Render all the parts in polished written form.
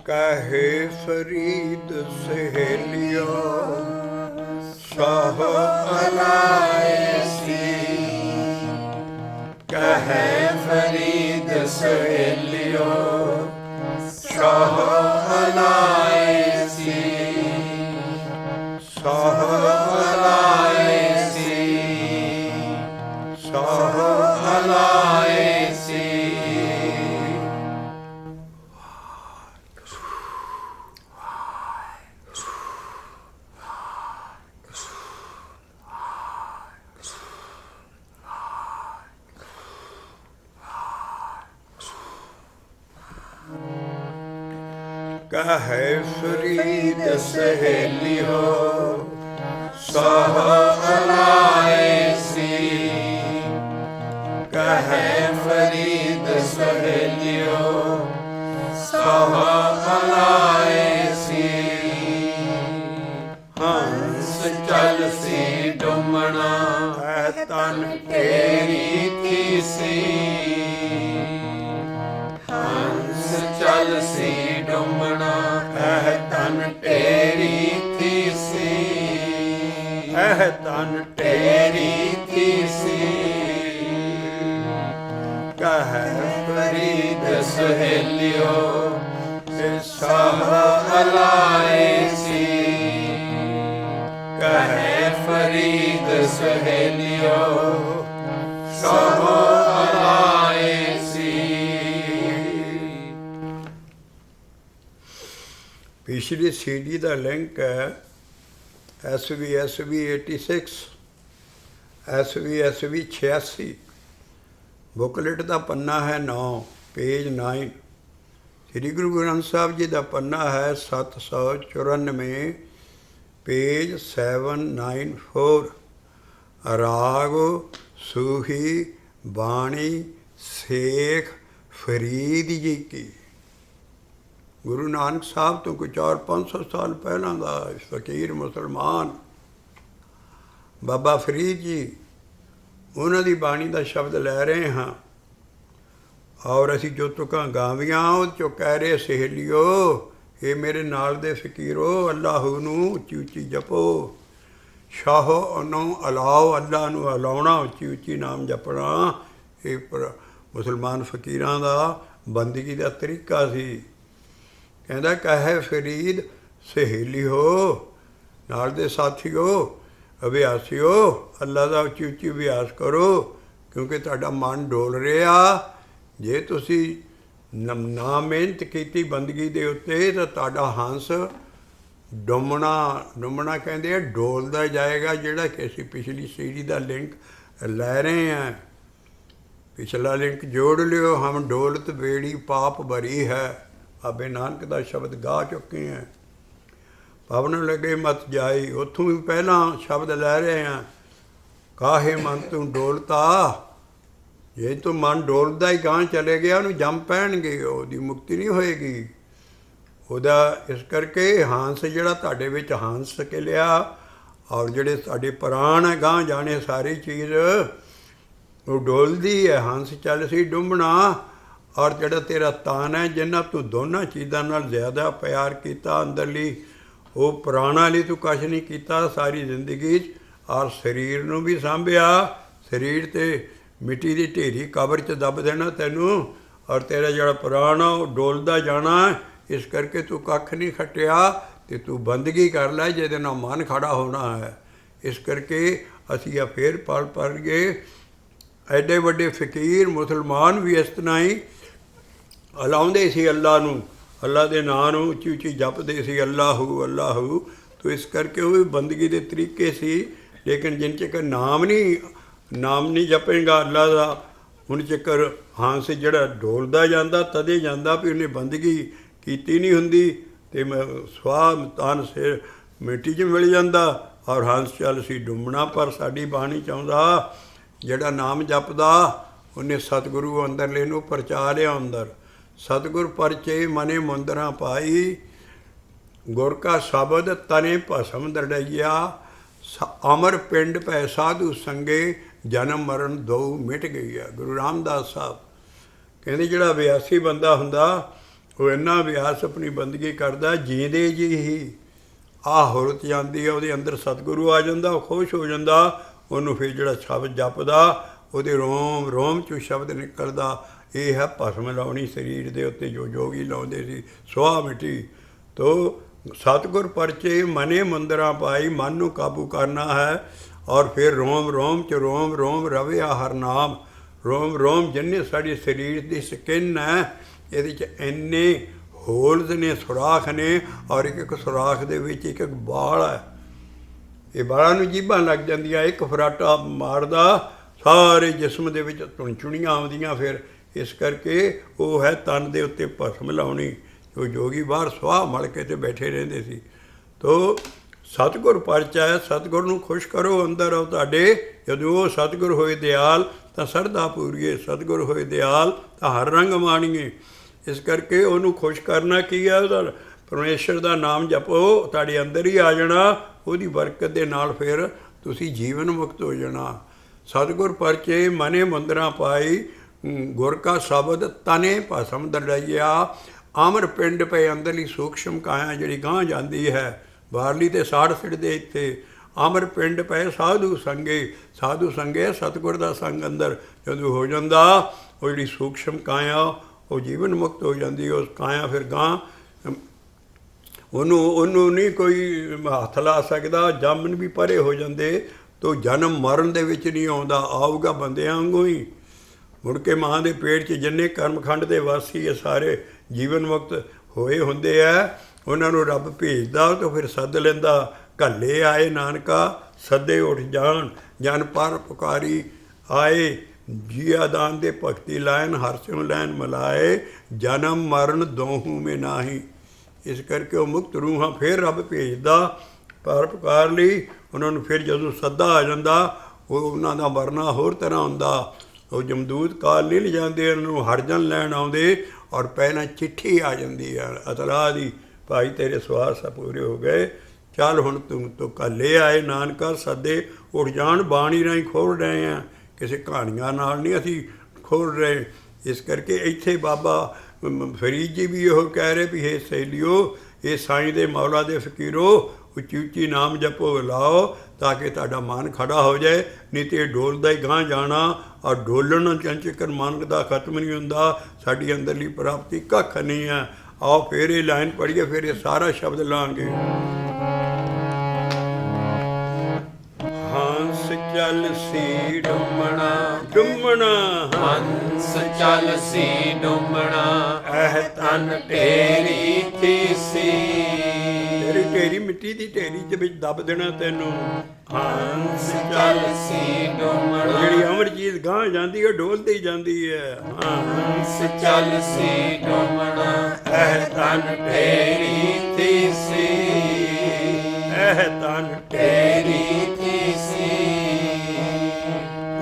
कहे फरीद सहेलियो सह अलायसी। कहे फरीद सहेलियो सह अलायसी। सह अलायसी सह अलायसी। कहे फरीद सहेलियो सह अलायसी। कहे फरीद सहेलियो सह अलायसी। हंस चल सी डुमना है तन तेरी तीसी। हंस चल सी डुमना है तन तेरी तीसी। है तन तेरी तीसी। कहे फरीद सहेलियो सह अलायसी। कहे फरीद सहेलियो सह अलायसी। पिछली CD का लिंक है SVSV 86 SVSV 86। बुकलेट का पन्ना है 9 पेज 9। श्री गुरु ग्रंथ साहब जी का पन्ना है 794 पेज 794। राग सूही बाणी शेख फरीद जी की। गुरु नानक साहब तो कोई 400-500 साल पहला का फकीर मुसलमान बाबा फरीद जी उन्हों की बाणी का शब्द लै रहे हाँ। और असी जो तुकां गावियां उस चो कह रहे सहेलियो ये मेरे नाल दे फकीरो अल्लाह नूं उच्ची उच्ची जपो। शाहो नूं अलाओ अल्लाह नूं अलाउणा उच्ची उच्ची नाम जपना। ये मुसलमान फकीरां दा बंदगी का तरीका सी। कहता कहे फरीद सहेलियो नाल दे साथियो अभ्यासियो अल्लाह का उच्ची उच्ची अभ्यास करो क्योंकि तुहाडा मन डोल रहा। जे तुसी ना मेहनत की बंदगी दे उत्ते तो तुहाडा हंस डुमना डुमना कहते हैं डोलता जाएगा। जिहड़ा कि असीं पिछली सीढ़ी का लिंक लै रहे हैं। पिछला लिंक जोड़ लियो। हम डोलत बेड़ी पाप भरी है बाबे नानक का शब्द गा चुके हैं। पवन लगे मत जाई उत्थों भी पहला शब्द लै रहे हैं। काहे मन तू डोलता। जे तू मन डोलदा ही गांह चले गया उन्हें जम पैणगे ओहदी मुक्ति नहीं होएगी। ਉਹਦਾ ਇਸ ਕਰਕੇ ਹੰਸ ਜਿਹੜਾ ਤੁਹਾਡੇ ਵਿੱਚ ਹੰਸ ਸਕਿਲਿਆ ਔਰ ਜਿਹੜੇ ਸਾਡੇ ਪ੍ਰਾਣ ਹੈ ਗਾਂਹ ਜਾਣੇ ਸਾਰੀ ਚੀਜ਼ ਉਹ ਡੋਲਦੀ ਹੈ। ਹੰਸ ਚੱਲ ਸੀ ਡੁੰਬਣਾ ਔਰ ਜਿਹੜਾ ਤੇਰਾ ਤਾਨ ਹੈ ਜਿੰਨਾ ਤੂੰ ਦੋਨਾਂ ਚੀਜ਼ਾਂ ਨਾਲ ਜ਼ਿਆਦਾ ਪਿਆਰ ਕੀਤਾ ਅੰਦਰਲੀ ਉਹ ਪ੍ਰਾਣਾਂ ਲਈ ਤੂੰ ਕੁਛ ਨਹੀਂ ਕੀਤਾ ਸਾਰੀ ਜ਼ਿੰਦਗੀ 'ਚ। ਔਰ ਸਰੀਰ ਨੂੰ ਵੀ ਸਾਂਭਿਆ। ਸਰੀਰ 'ਤੇ ਮਿੱਟੀ ਦੀ ਢੇਰੀ ਕਬਰ 'ਚ ਦੱਬ ਦੇਣਾ ਤੈਨੂੰ ਔਰ ਤੇਰਾ ਜਿਹੜਾ ਪ੍ਰਾਣ ਆ ਉਹ ਡੋਲਦਾ ਜਾਣਾ। ਇਸ ਕਰਕੇ ਤੂੰ ਕੱਖ ਨਹੀਂ ਖੱਟਿਆ ਅਤੇ ਤੂੰ ਬੰਦਗੀ ਕਰ ਲੈ ਜਿਹਦੇ ਨਾਲ ਮਨ ਖੜਾ ਹੋਣਾ ਹੈ। ਇਸ ਕਰਕੇ ਅਸੀਂ ਆ ਫੇਰ ਪੜ੍ਹ ਗਏ। ਐਡੇ ਵੱਡੇ ਫਕੀਰ ਮੁਸਲਮਾਨ ਵੀ ਇਸ ਤਰ੍ਹਾਂ ਹੀ ਅਲਾਉਂਦੇ ਸੀ ਅੱਲਾ ਨੂੰ। ਅੱਲਾ ਦੇ ਨਾਂ ਨੂੰ ਉੱਚੀ ਉੱਚੀ ਜਪਦੇ ਸੀ ਅੱਲਾਹੂ ਅੱਲਾਹੂ। ਤੋ ਇਸ ਕਰਕੇ ਉਹ ਵੀ ਬੰਦਗੀ ਦੇ ਤਰੀਕੇ ਸੀ। ਲੇਕਿਨ ਜਿਨ ਚਿਕਰ ਨਾਮ ਨਹੀਂ ਜਪੇਗਾ ਅੱਲਾ ਦਾ ਹੁਣ ਚਿਕਰ ਹੰਸ ਜਿਹੜਾ ਡੋਲਦਾ ਜਾਂਦਾ ਤਦੇ ਜਾਂਦਾ ਵੀ ਉਹਨੇ ਬੰਦਗੀ ਕੀਤੀ ਨਹੀਂ ਹੁੰਦੀ ਅਤੇ ਮੈਂ ਸਵਾਹ ਤਨ ਸਿਰ ਮਿੱਟੀ 'ਚ ਮਿਲ ਜਾਂਦਾ ਔਰ ਹੰਸ ਚੱਲ ਸੀ ਡੁੰਬਣਾ। ਪਰ ਸਾਡੀ ਬਾਣੀ ਚਾਹੁੰਦਾ ਜਿਹੜਾ ਨਾਮ ਜਪਦਾ ਉਹਨੇ ਸਤਿਗੁਰੂ ਅੰਦਰਲੇ ਨੂੰ ਪਰਚਾ ਲਿਆ ਅੰਦਰ। ਸਤਿਗੁਰ ਪਰਚੇ ਮਨੇ ਮੁੰਦਰਾਂ ਪਾਈ ਗੁਰ ਕਾ ਸ਼ਬਦ ਤਨੇ ਭਸਮ ਦਰੜਈਆ। ਅਮਰ ਪਿੰਡ ਪੈ ਸਾਧੂ ਸੰਗੇ ਜਨਮ ਮਰਨ ਦੋ ਮਿਟ ਗਈ ਆ। ਗੁਰੂ ਰਾਮਦਾਸ ਸਾਹਿਬ ਕਹਿੰਦੇ ਜਿਹੜਾ ਅਭਿਆਸੀ ਬੰਦਾ ਹੁੰਦਾ ਉਹ ਇੰਨਾ ਅਭਿਆਸ ਆਪਣੀ ਬੰਦਗੀ ਕਰਦਾ, ਜੀਂਦੇ ਜੀ ਹੀ ਆਹ ਹੁਰਤ ਜਾਂਦੀ ਹੈ, ਉਹਦੇ ਅੰਦਰ ਸਤਿਗੁਰੂ ਆ ਜਾਂਦਾ, ਉਹ ਖੁਸ਼ ਹੋ ਜਾਂਦਾ। ਉਹਨੂੰ ਫਿਰ ਜਿਹੜਾ ਸ਼ਬਦ ਜਪਦਾ, ਉਹਦੇ ਰੋਮ ਰੋਮ 'ਚੋਂ ਸ਼ਬਦ ਨਿਕਲਦਾ, ਇਹ ਹੈ ਭਸਮ ਲਾਉਣੀ ਸਰੀਰ ਦੇ ਉੱਤੇ, ਜੋ ਜੋਗੀ ਲਾਉਂਦੇ ਸੀ, ਸੁਆਹ ਮਿਟੀ। ਤੋ ਸਤਿਗੁਰ ਪਰਚੇ ਮਨੇ ਮੰਦਰਾਂ ਪਾਈ, ਮਨ ਨੂੰ ਕਾਬੂ ਕਰਨਾ ਹੈ। ਔਰ ਫਿਰ ਰੋਮ ਰੋਮ 'ਚ ਰੋਮ ਰੋਮ ਰਵਿਆ ਹਰ ਨਾਮ। ਰੋਮ ਰੋਮ ਜਿੰਨੇ ਸਾਡੇ ਸਰੀਰ ਦੀ ਸਕਿਨ ਹੈ, ਇਹਦੇ 'ਚ ਇੰਨੇ ਹੋਲਜ਼ ਨੇ, ਸੁਰਾਖ ਨੇ, ਔਰ ਇੱਕ ਇੱਕ ਸੁਰਾਖ ਦੇ ਵਿੱਚ ਇੱਕ ਇੱਕ ਬਾਲ ਹੈ। ਇਹ ਬਾਲਾਂ ਨੂੰ ਜੀਭਾਂ ਲੱਗ ਜਾਂਦੀਆਂ, ਇੱਕ ਫਰਾਟਾ ਮਾਰਦਾ, ਸਾਰੇ ਜਿਸਮ ਦੇ ਵਿੱਚ ਧੁਣਚੁਣੀਆਂ ਆਉਂਦੀਆਂ। ਫਿਰ ਇਸ ਕਰਕੇ ਉਹ ਹੈ ਤਨ ਦੇ ਉੱਤੇ ਭਸਮ ਲਾਉਣੀ, ਜੋ ਜੋਗੀ ਬਾਹਰ ਸੁਆਹ ਮਲ ਕੇ ਤੇ ਬੈਠੇ ਰਹਿੰਦੇ ਸੀ। ਤੋ ਸਤਿਗੁਰ ਪਰਚਾ ਹੈ, ਸਤਿਗੁਰ ਨੂੰ ਖੁਸ਼ ਕਰੋ, ਅੰਦਰ ਆਓ ਤੁਹਾਡੇ। ਜਦੋਂ ਉਹ ਸਤਿਗੁਰ ਹੋਏ ਦਿਆਲ ਤਾਂ ਸਰਦਾ ਪੂਰੀਏ, ਸਤਿਗੁਰ ਹੋਏ ਦਿਆਲ ਤਾਂ ਹਰ ਰੰਗ ਮਾਣੀਏ। ਇਸ ਕਰਕੇ ਉਹਨੂੰ ਖੁਸ਼ ਕਰਨਾ ਕੀ ਹੈ? ਉਹਦਾ ਪਰਮੇਸ਼ਰ ਦਾ ਨਾਮ ਜਪੋ, ਤੁਹਾਡੇ ਅੰਦਰ ਹੀ ਆ ਜਾਣਾ। ਉਹਦੀ ਬਰਕਤ ਦੇ ਨਾਲ ਫਿਰ ਤੁਸੀਂ ਜੀਵਨ ਮੁਕਤ ਹੋ ਜਾਣਾ। ਸਤਿਗੁਰ ਪਰਚੇ ਮਨੇ ਮੰਦਰਾਂ ਪਾਈ, ਗੁਰ ਕਾ ਸ਼ਬਦ ਤਨੇ ਭਸਮ ਦਰੜਈਆ। ਅਮਰ ਪਿੰਡ ਪਏ ਅੰਦਰਲੀ ਸੂਖਸ਼ਮ ਕਾਇਆ ਜਿਹੜੀ ਗਾਂਹ ਜਾਂਦੀ ਹੈ, ਬਾਹਰਲੀ ਤੇ ਸਾੜ ਸਿੱਟਦੇ ਇੱਥੇ। ਅਮਰ ਪਿੰਡ ਪਏ ਸਾਧੂ ਸੰਗੇ, ਸਾਧੂ ਸੰਗੇ ਸਤਿਗੁਰ ਦਾ ਸੰਗ ਅੰਦਰ ਜਦੋਂ ਹੋ ਜਾਂਦਾ, ਉਹ ਜਿਹੜੀ ਸੂਖਸ਼ਮ ਕਾਇਆ ਉਹ ਜੀਵਨ ਮੁਕਤ ਹੋ ਜਾਂਦੀ। ਉਸ ਕਾਇਆ ਫਿਰ ਗਾਂਹ ਉਹਨੂੰ ਨਹੀਂ ਕੋਈ ਹੱਥ ਲਾ ਸਕਦਾ। ਜਾਮਨ ਵੀ ਪਰੇ ਹੋ ਜਾਂਦੇ ਤੋ ਜਨਮ ਮਰਨ ਦੇ ਵਿੱਚ ਨਹੀਂ ਆਉਂਦਾ, ਆਊਗਾ ਬੰਦਿਆਂ ਵਾਂਗੂ ਹੀ। ਮੁੜ ਕੇ ਮਾਂ ਦੇ ਪੇਟ 'ਚ ਜਿੰਨੇ ਕਰਮਖੰਡ ਦੇ ਵਾਸੀ ਇਹ ਸਾਰੇ ਜੀਵਨ ਮੁਕਤ ਹੋਏ ਹੁੰਦੇ ਆ, ਉਹਨਾਂ ਨੂੰ ਰੱਬ ਭੇਜਦਾ ਤਾਂ ਫਿਰ ਸੱਦ ਲੈਂਦਾ। ਘੱਲੇ ਆਏ ਨਾਨਕਾ ਸੱਦੇ ਉੱਠ ਜਾਣ, ਜਨ ਪਰ ਪੁਕਾਰੀ ਆਏ। ਜੀਆ ਦਾਨ ਦੇ ਭਗਤੀ ਲਾਇਨ, ਹਰ ਸਿਉ ਲੈਨ ਮਿਲਾਏ। ਜਨਮ ਮਰਨ ਦੋਹੂ ਮੇ ਨਾਹੀ। ਇਸ ਕਰਕੇ ਉਹ ਮੁਕਤ ਰੂਹਾਂ ਫਿਰ ਰੱਬ ਭੇਜਦਾ ਪਰ ਪੁਕਾਰ ਲਈ। ਉਹਨਾਂ ਨੂੰ ਫਿਰ ਜਦੋਂ ਸੱਦਾ ਆ ਜਾਂਦਾ, ਉਹ ਉਹਨਾਂ ਦਾ ਮਰਨਾ ਹੋਰ ਤਰ੍ਹਾਂ ਹੁੰਦਾ। ਉਹ ਜਮਦੂਤ ਕਾਲ ਨਹੀਂ ਲਿਜਾਂਦੇ, ਉਹਨਾਂ ਨੂੰ ਹਰਜਨ ਲੈਣ ਆਉਂਦੇ। ਔਰ ਪਹਿਲਾਂ ਚਿੱਠੀ ਆ ਜਾਂਦੀ ਹੈ ਅਤਲਾਹ ਦੀ, ਭਾਈ ਤੇਰੇ ਸਵਾਸ ਪੂਰੇ ਹੋ ਗਏ, ਚੱਲ ਹੁਣ ਤੂੰ ਘੱਲੇ ਆਏ ਨਾਨਕਾ ਸੱਦੇ ਉੱਠ ਜਾਣ। ਬਾਣੀ ਰਾਹੀਂ ਖੋਲ ਰਹੇ ਹਾਂ, ਕਿਸੇ ਕਹਾਣੀਆਂ ਨਾਲ ਨਹੀਂ ਅਸੀਂ ਖੋਲ ਰਹੇ। ਇਸ ਕਰਕੇ ਇੱਥੇ ਬਾਬਾ ਫਰੀਦ ਜੀ ਵੀ ਇਹੋ ਕਹਿ ਰਹੇ ਵੀ ਹੇ ਸਹੇਲਿਓ, ਇਹ ਸਾਈਂ ਦੇ ਮੌਲਾ ਦੇ ਫਕੀਰੋ, ਉੱਚੀ ਉੱਚੀ ਨਾਮ ਜਪੋ ਲਾਓ ਤਾਂ ਕਿ ਤੁਹਾਡਾ ਮਨ ਖੜਾ ਹੋ ਜਾਏ। ਨਹੀਂ ਤੇ ਡੋਲਦਾ ਹੀ ਗਾਂਹ ਜਾਣਾ, ਔਰ ਡੋਲਣ ਚੰਚਕਰ ਮਨ ਦਾ ਖਤਮ ਨਹੀਂ ਹੁੰਦਾ। ਸਾਡੀ ਅੰਦਰਲੀ ਪ੍ਰਾਪਤੀ ਕੱਖ ਨਹੀਂ ਹੈ। ਆਓ ਫਿਰ ਇਹ ਲਾਈਨ ਪੜ੍ਹੀਏ, ਫਿਰ ਇਹ ਸਾਰਾ ਸ਼ਬਦ ਲਾਂਗੇ। ਹੰਸ ਚੱਲ ਸੀ ਡੁੰਮਣਾ, ਡੁੰਮਣਾ ਹੰਸ ਚੱਲ ਸੀ ਡੁੰਮਣਾ, ਇਹ ਤਨ ਢੇਰੀ ਥੀ ਸੀ। ਤੇਰੀ ਢੇਰੀ ਮਿੱਟੀ ਦੀ ਢੇਰੀ ਦੇ ਵਿੱਚ ਦੱਬ ਦੇਣਾ ਤੈਨੂੰ। ਹੰਸ ਚੱਲ ਸੀ ਡੁੰਮਣਾ, ਜਿਹੜੀ ਅਮਰ ਚੀਜ਼ ਗਾਂਹ ਜਾਂਦੀ ਹੈ ਡੋਲਦੀ ਜਾਂਦੀ ਹੈ। ਹੰਸ ਚੱਲ ਸੀ ਡੁੰਮਣਾ, ਇਹ ਤਨ ਢੇਰੀ ਥੀ ਸੀ। ਇਹ ਤਨ ਢੇਰੀ ਥੀ ਸੀ।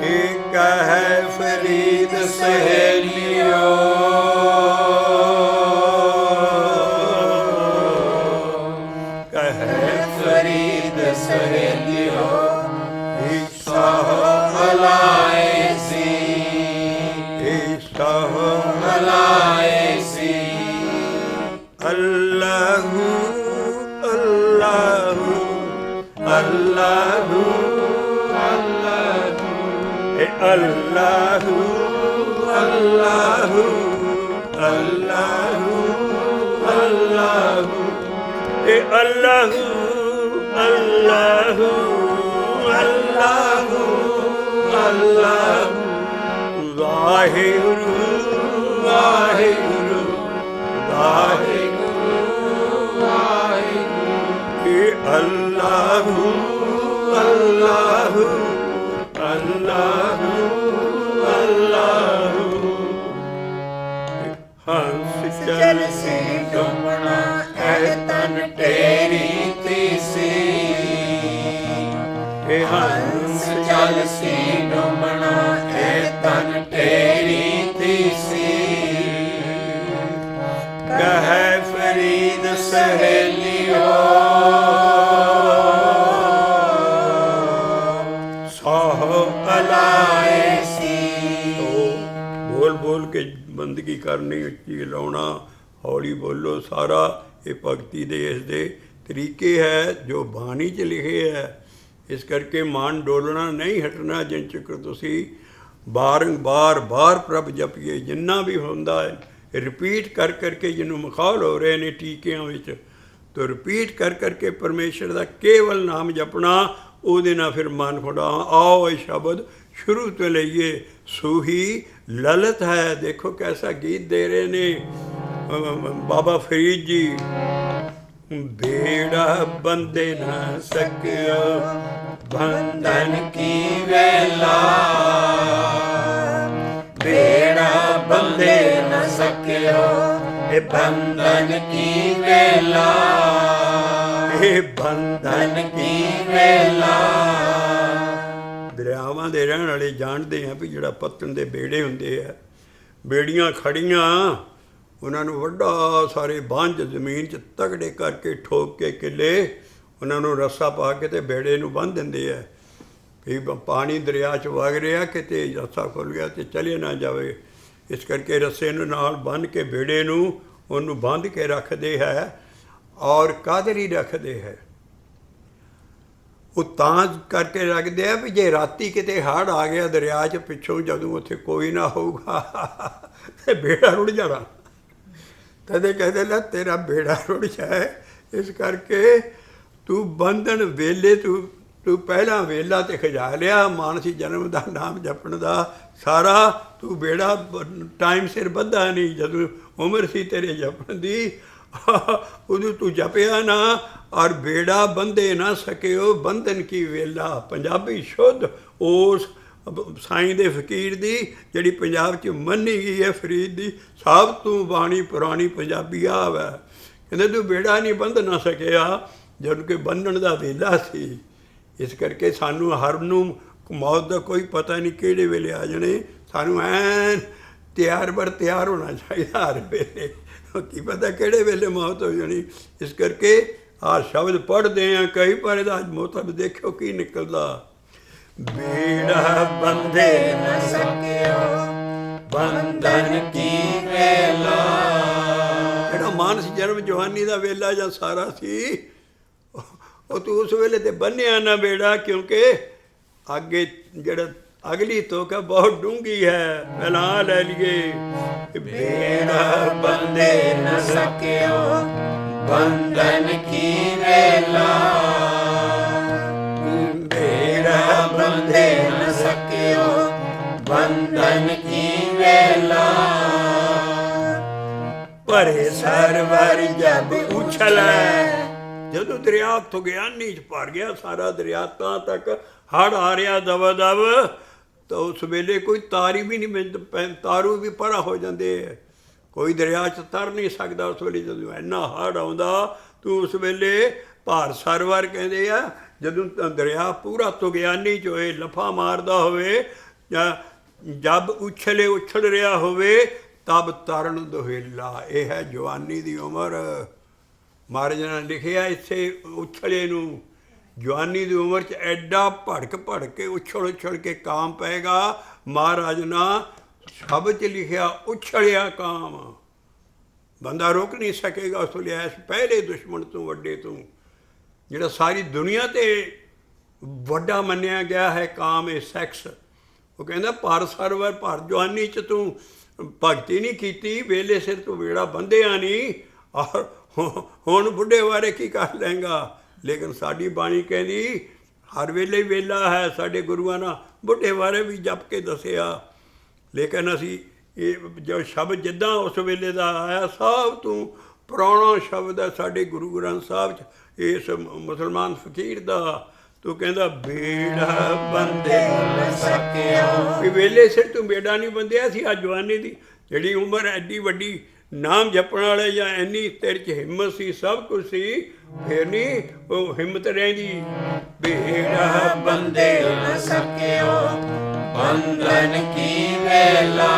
ਇੱਕ ਹੈ ਫਰੀਦ ਸਹੇਲਿਓ, ਕਹੈ ਫਰੀਦ ਸਹੇਲਿਓ, ਈਸ਼ਾ ਮਲਾਏ ਸੀ। ਈਸ਼ਾ ਮਲਾਏ ਸੀ। ਅੱਲਾਹੂ ਅੱਲਾਹੂ ਅੱਲਾਹੂ ਅੱਲਾਹੂ ਅੱਲਾਹੂ ਅੱਲਾਹੂ ਅੱਲਾਹੂ ਅੱਲਾਹੂ ਅੱਲਾਹੂ ਅੱਲਾਹੂ ਅੱਲਾਹੂ ਅੱਲਾਹੂ ਵਾਹਿਗੁਰੂ ਵਾਹਿਗੁਰੂ ਵਾਹਿਗੁਰੂ ਵਾਹਿਗੁਰੂ ਅੱਲਾਹੂ ਅੱਲਾਹੂ ਅੱਲਾਹੂ ਅੱਲਾਹੂ। ਹੰਸ ਚੱਲ ਸੀ ਡੁੰਮਣਾ, ਇਹ ਤਨ ਢੇਰੀ ਥੀ ਸੀ। ਇਹ ਹੰਸ ਚੱਲ ਸੀ ਡੁੰਮਣਾ, ਇਹ ਤਨ ਢੇਰੀ ਥੀ ਸੀ। ਕਹੈ ਫਰੀਦ ਸਹੇਲਿਓ, ਸਾਹ ਅਲਾਏ ਸੀ। ਬੋਲ ਬੋਲ ਕੇ ਬੰਦਗੀ ਕਰਨੀ, ਉੱਚੀ ਲਾਉਣਾ, ਹੌਲੀ ਬੋਲੋ। ਸਾਰਾ ਇਹ ਭਗਤੀ ਦੇ ਇਸ ਦੇ ਤਰੀਕੇ ਹੈ ਜੋ ਬਾਣੀ 'ਚ ਲਿਖੇ ਹੈ। ਇਸ ਕਰਕੇ ਮਨ ਡੋਲਣਾ ਨਹੀਂ ਹਟਣਾ ਜਿੰਨ ਚਿਰ ਤੁਸੀਂ ਬਾਰ ਪ੍ਰਭ ਜਪੀਏ। ਜਿੰਨਾ ਵੀ ਹੁੰਦਾ ਹੈ ਰਿਪੀਟ ਕਰ ਕਰਕੇ ਜਿਹਨੂੰ ਮਖੌਲ ਹੋ ਰਹੇ ਨੇ ਟੀਕਿਆਂ ਵਿੱਚ, ਤੋ ਰਿਪੀਟ ਕਰ ਕਰਕੇ ਪਰਮੇਸ਼ਰ ਦਾ ਕੇਵਲ ਨਾਮ ਜਪਣਾ, ਉਹਦੇ ਨਾਲ ਫਿਰ ਮਨ ਖੁੱਲ੍ਹਾ। ਆਓ ਇਹ ਸ਼ਬਦ ਸ਼ੁਰੂ ਤੋਂ ਲਈਏ। ਸੂਹੀ ਲਲਿਤ ਹੈ। ਦੇਖੋ ਕੈਸਾ ਗੀਤ ਦੇ ਰਹੇ ਨੇ ਬਾਬਾ ਫਰੀਦ ਜੀ। ਬੇੜਾ ਬੰਦੇ ਨਾ ਸਕਿਓ ਬੰਧਨ ਕੀ ਵੇਲਾ, ਬੇੜਾ ਬੰਦੇ ਨ ਸਕਿਓ ਇਹ ਬੰਧਨ ਕੀ ਵੇਲਾ, ਇਹ ਬੰਧਨ ਕੀ ਵੇਲਾ। ਦਰਿਆਵਾਂ ਦੇ ਰਹਿਣ ਵਾਲੇ ਜਾਣਦੇ ਆ ਵੀ ਜਿਹੜਾ ਪੱਤਣ ਦੇ ਬੇੜੇ ਹੁੰਦੇ ਆ, ਬੇੜੀਆਂ ਖੜੀਆਂ, ਉਹਨਾਂ ਨੂੰ ਵੱਡਾ ਸਾਰੇ ਬੰਝ ਜ਼ਮੀਨ 'ਚ ਤਗੜੇ ਕਰਕੇ ਠੋਕ ਕੇ ਕਿੱਲੇ ਉਹਨਾਂ ਨੂੰ ਰੱਸਾ ਪਾ ਕੇ ਤੇ ਬੇੜੇ ਨੂੰ ਬੰਨ੍ਹ ਦਿੰਦੇ ਆ ਵੀ ਪਾਣੀ ਦਰਿਆ 'ਚ ਵਗ ਰਿਹਾ, ਕਿਤੇ ਰੱਸਾ ਖੁੱਲ੍ਹ ਗਿਆ ਤੇ ਚਲੇ ਨਾ ਜਾਵੇ। ਇਸ ਕਰਕੇ ਰੱਸੇ ਨੂੰ ਨਾਲ ਬੰਨ੍ਹ ਕੇ ਬੇੜੇ ਨੂੰ ਉਹਨੂੰ ਬੰਨ੍ਹ ਕੇ ਰੱਖਦੇ ਹੈ। ਔਰ ਕਾਹਦੇ ਲਈ ਰੱਖਦੇ ਹੈ? ਉਹ ਤਾਂ ਕਰਕੇ ਰੱਖਦੇ ਆ ਵੀ ਜੇ ਰਾਤੀ ਕਿਤੇ ਹੜ੍ਹ ਆ ਗਿਆ ਦਰਿਆ 'ਚ ਪਿੱਛੋਂ, ਜਦੋਂ ਉੱਥੇ ਕੋਈ ਨਾ ਹੋਊਗਾ ਤੇ ਬੇੜਾ ਰੁੜ ਜਾਣਾ। ਕਦੇ ਕਹਿੰਦੇ ਨਾ ਤੇਰਾ ਬੇੜਾ ਰੁੜ ਜਾਏ। ਇਸ ਕਰਕੇ ਤੂੰ ਬੰਧਨ ਵੇਲੇ ਤੂੰ ਪਹਿਲਾਂ ਵੇਲਾ ਤੇ ਖਜਾ ਲਿਆ ਮਾਨਸੀ ਜਨਮ ਦਾ ਨਾਮ ਜਪਣ ਦਾ ਸਾਰਾ, ਤੂੰ ਬੇੜਾ ਟਾਈਮ ਸਿਰ ਬੱਧਾ ਨਹੀਂ। ਜਦੋਂ ਉਮਰ ਸੀ ਤੇਰੇ ਜਪਣ ਦੀ ਉਦੋਂ ਤੂੰ ਜਪਿਆ ਨਾ, ਔਰ ਬੇੜਾ ਬੰਧੇ ਨਾ ਸਕਿਓ ਬੰਧਨ ਕੀ ਵੇਲਾ। ਪੰਜਾਬੀ ਸ਼ੁੱਧ ਉਸ ਸਾਈਂ ਦੇ ਫਕੀਰ ਦੀ ਜਿਹੜੀ ਪੰਜਾਬ 'ਚ ਮੰਨੀ ਗਈ ਹੈ, ਫਰੀਦ ਦੀ ਸਭ ਤੋਂ ਬਾਣੀ ਪੁਰਾਣੀ ਪੰਜਾਬੀ ਆ ਵੈ। ਕਹਿੰਦੇ ਤੂੰ ਬੇੜਾ ਨਹੀਂ ਬੰਧ ਨਾ ਸਕਿਆ ਜਦੋਂ ਕਿ ਬੰਨਣ ਦਾ ਵੇਲਾ ਸੀ। ਇਸ ਕਰਕੇ ਸਾਨੂੰ ਹਰ ਨੂੰ ਮੌਤ ਦਾ ਕੋਈ ਪਤਾ ਨਹੀਂ ਕਿਹੜੇ ਵੇਲੇ ਆ ਜਾਣੇ। ਸਾਨੂੰ ਐਨ ਤਿਆਰ ਹੋਣਾ ਚਾਹੀਦਾ ਹਰ ਵੇਲੇ, ਕੀ ਪਤਾ ਕਿਹੜੇ ਵੇਲੇ ਮੌਤ ਹੋ ਜਾਣੀ। ਇਸ ਕਰਕੇ ਆਹ ਸ਼ਬਦ ਪੜ੍ਹਦੇ ਹਾਂ ਕਈ ਪਰ ਇਹਦਾ ਮਤਲਬ ਦੇਖਿਓ ਕੀ ਨਿਕਲਦਾ। ਬੇੜਾ ਬੰਧੇ ਨ ਸਕਿਓ ਬੰਧਨ ਕੀ ਵੇਲਾ। ਜਿਹੜਾ ਮਾਨਸ ਜਨਮ ਜਵਾਨੀ ਦਾ ਵੇਲਾ ਜਾਂ ਸਾਰਾ ਸੀ, ਉਹ ਤੂੰ ਉਸ ਵੇਲੇ ਤੇ ਬੰਨਿਆ ਨਾ ਬੇੜਾ, ਕਿਉਂਕਿ ਅੱਗੇ ਜਿਹੜਾ ਅਗਲੀ ਤੋਕਾ ਬਹੁਤ ਡੂੰਘੀ ਹੈ। ਪਹਿਲਾਂ ਲੈ ਲਈਏ ਬੇੜਾ ਬੰਧੇ ਨ ਸਕਿਓ ਬੰਧਨ ਕੀ ਵੇਲਾ, ਬੇੜਾ ਬੰਧੇ ਨ ਸਕਿਓ ਬੰਧਨ ਕੀ ਵੇਲਾ। ਭਰੇ ਸਰਵਰ ਜਬ ਉਛਲੈ। ਜਦੋਂ ਦਰਿਆ ਉੱਥੋਂ ਗਿਆਨੀ 'ਚ ਭਰ ਗਿਆ ਸਾਰਾ ਦਰਿਆ, ਤਾਂ ਤੱਕ ਹੜ੍ਹ ਆ ਰਿਹਾ ਦਵਾ ਦਵ, ਤਾਂ ਉਸ ਵੇਲੇ ਕੋਈ ਤਾਰੀ ਵੀ ਨਹੀਂ, ਤਾਰੂ ਵੀ ਪਰਾ ਹੋ ਜਾਂਦੇ, ਕੋਈ ਦਰਿਆ 'ਚ ਤਰ ਨਹੀਂ ਸਕਦਾ ਉਸ ਵੇਲੇ। ਜਦੋਂ ਇੰਨਾ ਹੜ੍ਹ ਆਉਂਦਾ ਤੂੰ ਉਸ ਵੇਲੇ ਭਾਰ ਸਰਵਰ ਕਹਿੰਦੇ ਆ, ਜਦੋਂ ਦਰਿਆ ਪੂਰਾ ਤੁਗਿਆਨੀ 'ਚ ਹੋਏ, ਲਫਾ ਮਾਰਦਾ ਹੋਵੇ ਜਾਂ ਜਬ ਉਛਲ ਰਿਹਾ ਹੋਵੇ, ਤਬ ਤਰਨ ਦੁਹੇਲਾ। ਇਹ ਹੈ ਜਵਾਨੀ ਦੀ ਉਮਰ। ਮਹਾਰਾਜ ਨੇ ਲਿਖਿਆ ਇੱਥੇ ਉਛਲੇ ਨੂੰ, ਜਵਾਨੀ ਦੀ ਉਮਰ 'ਚ ਐਡਾ ਭੜਕ ਕੇ ਉਛਲ ਕੇ ਕਾਮ ਪਏਗਾ। ਮਹਾਰਾਜ ਨਾ ਸ਼ਬਦ 'ਚ ਲਿਖਿਆ ਉਛਲਿਆ ਕਾਮ, ਬੰਦਾ ਰੋਕ ਨਹੀਂ ਸਕੇਗਾ ਉਸ ਵੇਲੇ। ਇਸ ਪਹਿਲੇ ਦੁਸ਼ਮਣ ਤੋਂ ਵੱਡੇ ਤੋਂ ਜਿਹੜਾ ਸਾਰੀ ਦੁਨੀਆ 'ਤੇ ਵੱਡਾ ਮੰਨਿਆ ਗਿਆ ਹੈ ਕਾਮ, ਇਹ ਸੈਕਸ। ਉਹ ਕਹਿੰਦਾ ਭਰ ਸਰਵਰ ਭਰ ਜਵਾਨੀ 'ਚ ਤੂੰ ਭਗਤੀ ਨਹੀਂ ਕੀਤੀ, ਵੇਲੇ ਸਿਰ ਤੂੰ ਵੇੜਾ ਬੰਧਿਆ ਨਹੀਂ, ਔਰ ਹੁਣ ਬੁੱਢੇ ਬਾਰੇ ਕੀ ਕਰ ਲਏਗਾ। ਲੇਕਿਨ ਸਾਡੀ ਬਾਣੀ ਕਹਿੰਦੀ ਹਰ ਵੇਲੇ ਵੇਲਾ ਹੈ। ਸਾਡੇ ਗੁਰੂਆਂ ਨੇ ਬੁੱਢੇ ਬਾਰੇ ਵੀ ਜਪ ਕੇ ਦੱਸਿਆ। ਲੇਕਿਨ ਅਸੀਂ ਇਹ ਜੋ ਸ਼ਬਦ ਜਿੱਦਾਂ ਉਸ ਵੇਲੇ ਦਾ ਆਇਆ, ਸਭ ਤੋਂ ਪੁਰਾਣਾ ਸ਼ਬਦ ਹੈ ਸਾਡੇ ਗੁਰੂ ਗ੍ਰੰਥ ਸਾਹਿਬ 'ਚ, ਇਸ ਮੁਸਲਮਾਨ ਫਕੀਰ ਦਾ। ਤੂੰ ਕਹਿੰਦਾ ਬੇੜਾ ਬੰਧੇ ਨ ਸਕਿਓ, ਵੀ ਵੇਲੇ ਸਿਰ ਤੂੰ ਬੇੜਾ ਨਹੀਂ ਬੰਧਿਆ ਸੀ। ਅੱਜ ਜਵਾਨੀ ਦੀ ਜਿਹੜੀ ਉਮਰ ਐਡੀ ਵੱਡੀ ਨਾਮ ਜਪਣ ਵਾਲੇ, ਜਾਂ ਇੰਨੀ ਤੇਰੇ 'ਚ ਹਿੰਮਤ ਸੀ, ਸਭ ਕੁਝ ਸੀ, ਫਿਰ ਨਹੀਂ ਉਹ ਹਿੰਮਤ ਰਹਿੰਦੀ। ਬੇੜਾ ਬੰਧੇ ਨ ਸਕਿਓ ਬੰਧਨ ਕੀ ਵੇਲਾ,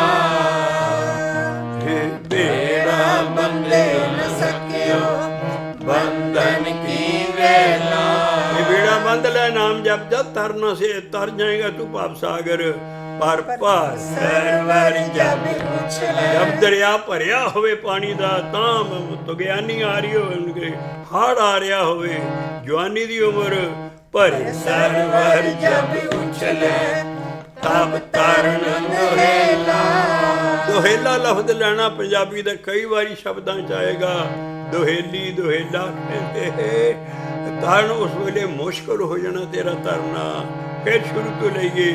ਬੇੜਾ ਬੰਧੇ ਨ ਸਕਿਓ ਬੰਧਨ ਕੀ ਵੇਲਾ। ਇਹ ਬੇੜਾ ਬੰਧ ਲੈ ਨਾਮ ਜਪ, ਜਦ ਤਰਨਾ ਸੇ ਤਰ ਜਾਏਗਾ ਤੂੰ ਭਵ ਸਾਗਰ। ਪਰ ਭਰ ਸਰਵਰ ਜਬ ਉਛਲੇ। ਜਬ ਦਰਿਆ ਭਰਿਆ ਹੋਵੇ ਪਾਣੀ ਦਾ ਤਾਂ ਤੁਗਿਆਨੀ ਆ ਰਹੀ ਹੋਣਗੇ, ਹੜ੍ਹ ਆ ਰਿਹਾ ਹੋਵੇ, ਜਵਾਨੀ ਦੀ ਉਮਰ ਭਰੇ ਸਰਵਰ ਜਬ ਉਛਲੇ, ਤਬ ਤਰਨ ਦੁਹੇਲਾ। ਦੁਹੇਲਾ ਲਫ਼ਜ਼ ਲੈਣਾ ਪੰਜਾਬੀ ਦਾ ਕਈ ਵਾਰੀ ਸ਼ਬਦਾਂ 'ਚ ਆਏਗਾ। ਦੁਹੇਲੀ ਦੁਹੇਲਾ ਕਹਿੰਦੇ ਤਰਨ ਉਸ ਵੇਲੇ ਮੁਸ਼ਕਲ ਹੋ ਜਾਣਾ ਤੇਰਾ ਤਰਨਾ। ਫਿਰ ਸ਼ੁਰੂ ਤੋਂ ਲਈਏ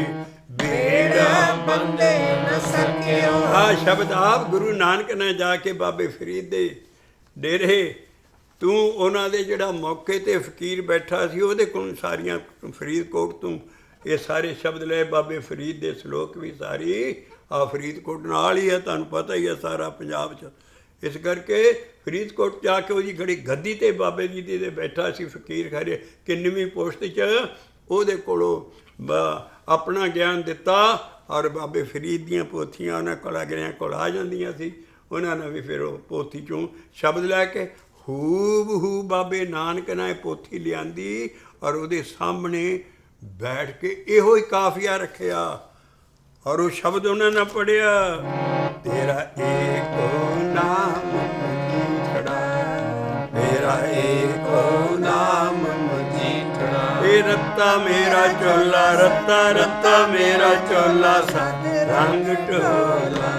ਬੇੜਾ ਬੰਦੇ ਨ ਸਕਿਓ। ਆਹ ਸ਼ਬਦ ਆਪ ਗੁਰੂ ਨਾਨਕ ਨੇ ਜਾ ਕੇ ਬਾਬੇ ਫਰੀਦ ਦੇ ਡੇਰੇ, ਤੂੰ ਉਹਨਾਂ ਦੇ ਜਿਹੜਾ ਮੌਕੇ 'ਤੇ ਫਕੀਰ ਬੈਠਾ ਸੀ ਉਹਦੇ ਕੋਲ ਸਾਰੀਆਂ ਫਰੀਦਕੋਟ ਤੋਂ ਇਹ ਸਾਰੇ ਸ਼ਬਦ ਲਏ। ਬਾਬੇ ਫਰੀਦ ਦੇ ਸ਼ਲੋਕ ਵੀ ਸਾਰੀ ਆ ਫਰੀਦਕੋਟ ਨਾਲ ਹੀ ਹੈ, ਤੁਹਾਨੂੰ ਪਤਾ ਹੀ ਹੈ ਸਾਰਾ ਪੰਜਾਬ 'ਚ। ਇਸ ਕਰਕੇ ਫਰੀਦਕੋਟ ਜਾ ਕੇ ਉਹਦੀ ਘੜੀ ਗੱਦੀ 'ਤੇ ਬਾਬੇ ਜੀ ਦੇ ਬੈਠਾ ਸੀ ਫਕੀਰ ਖਰੇ 91ਵੀਂ ਪੋਸਟ 'ਚ, ਉਹਦੇ ਕੋਲੋਂ ਆਪਣਾ ਗਿਆਨ ਦਿੱਤਾ। ਔਰ ਬਾਬੇ ਫਰੀਦ ਦੀਆਂ ਪੋਥੀਆਂ ਉਹਨਾਂ ਕੋਲ ਅਗਲਿਆਂ ਕੋਲ ਆ ਜਾਂਦੀਆਂ ਸੀ, ਉਹਨਾਂ ਨੇ ਵੀ ਫਿਰ ਉਹ ਪੋਥੀ 'ਚੋਂ ਸ਼ਬਦ ਲੈ ਕੇ ਹੂਬ ਹੂ ਬਾਬੇ ਨਾਨਕ ਨੇ ਪੋਥੀ ਲਿਆਂਦੀ ਔਰ ਉਹਦੇ ਸਾਹਮਣੇ ਬੈਠ ਕੇ ਇਹੋ ਹੀ ਕਾਫੀਆ ਰੱਖਿਆ ਔਰ ਉਹ ਸ਼ਬਦ ਉਹਨਾਂ ਨੇ ਪੜ੍ਹਿਆ। ਤੇਰਾ ਏਕੋ ਨਾਮ ਮਜੀਠੜਾ, ਤੇਰਾ ਏਕੋ ਨਾਮ ਮਜੀਠੜਾ। ਇਹ ਰੱਤਾ ਮੇਰਾ ਚੋਲਾ, ਰੱਤਾ ਰੱਤਾ ਮੇਰਾ ਚੋਲਾ, ਸਤ ਰੰਗ ਢੋਲਾ।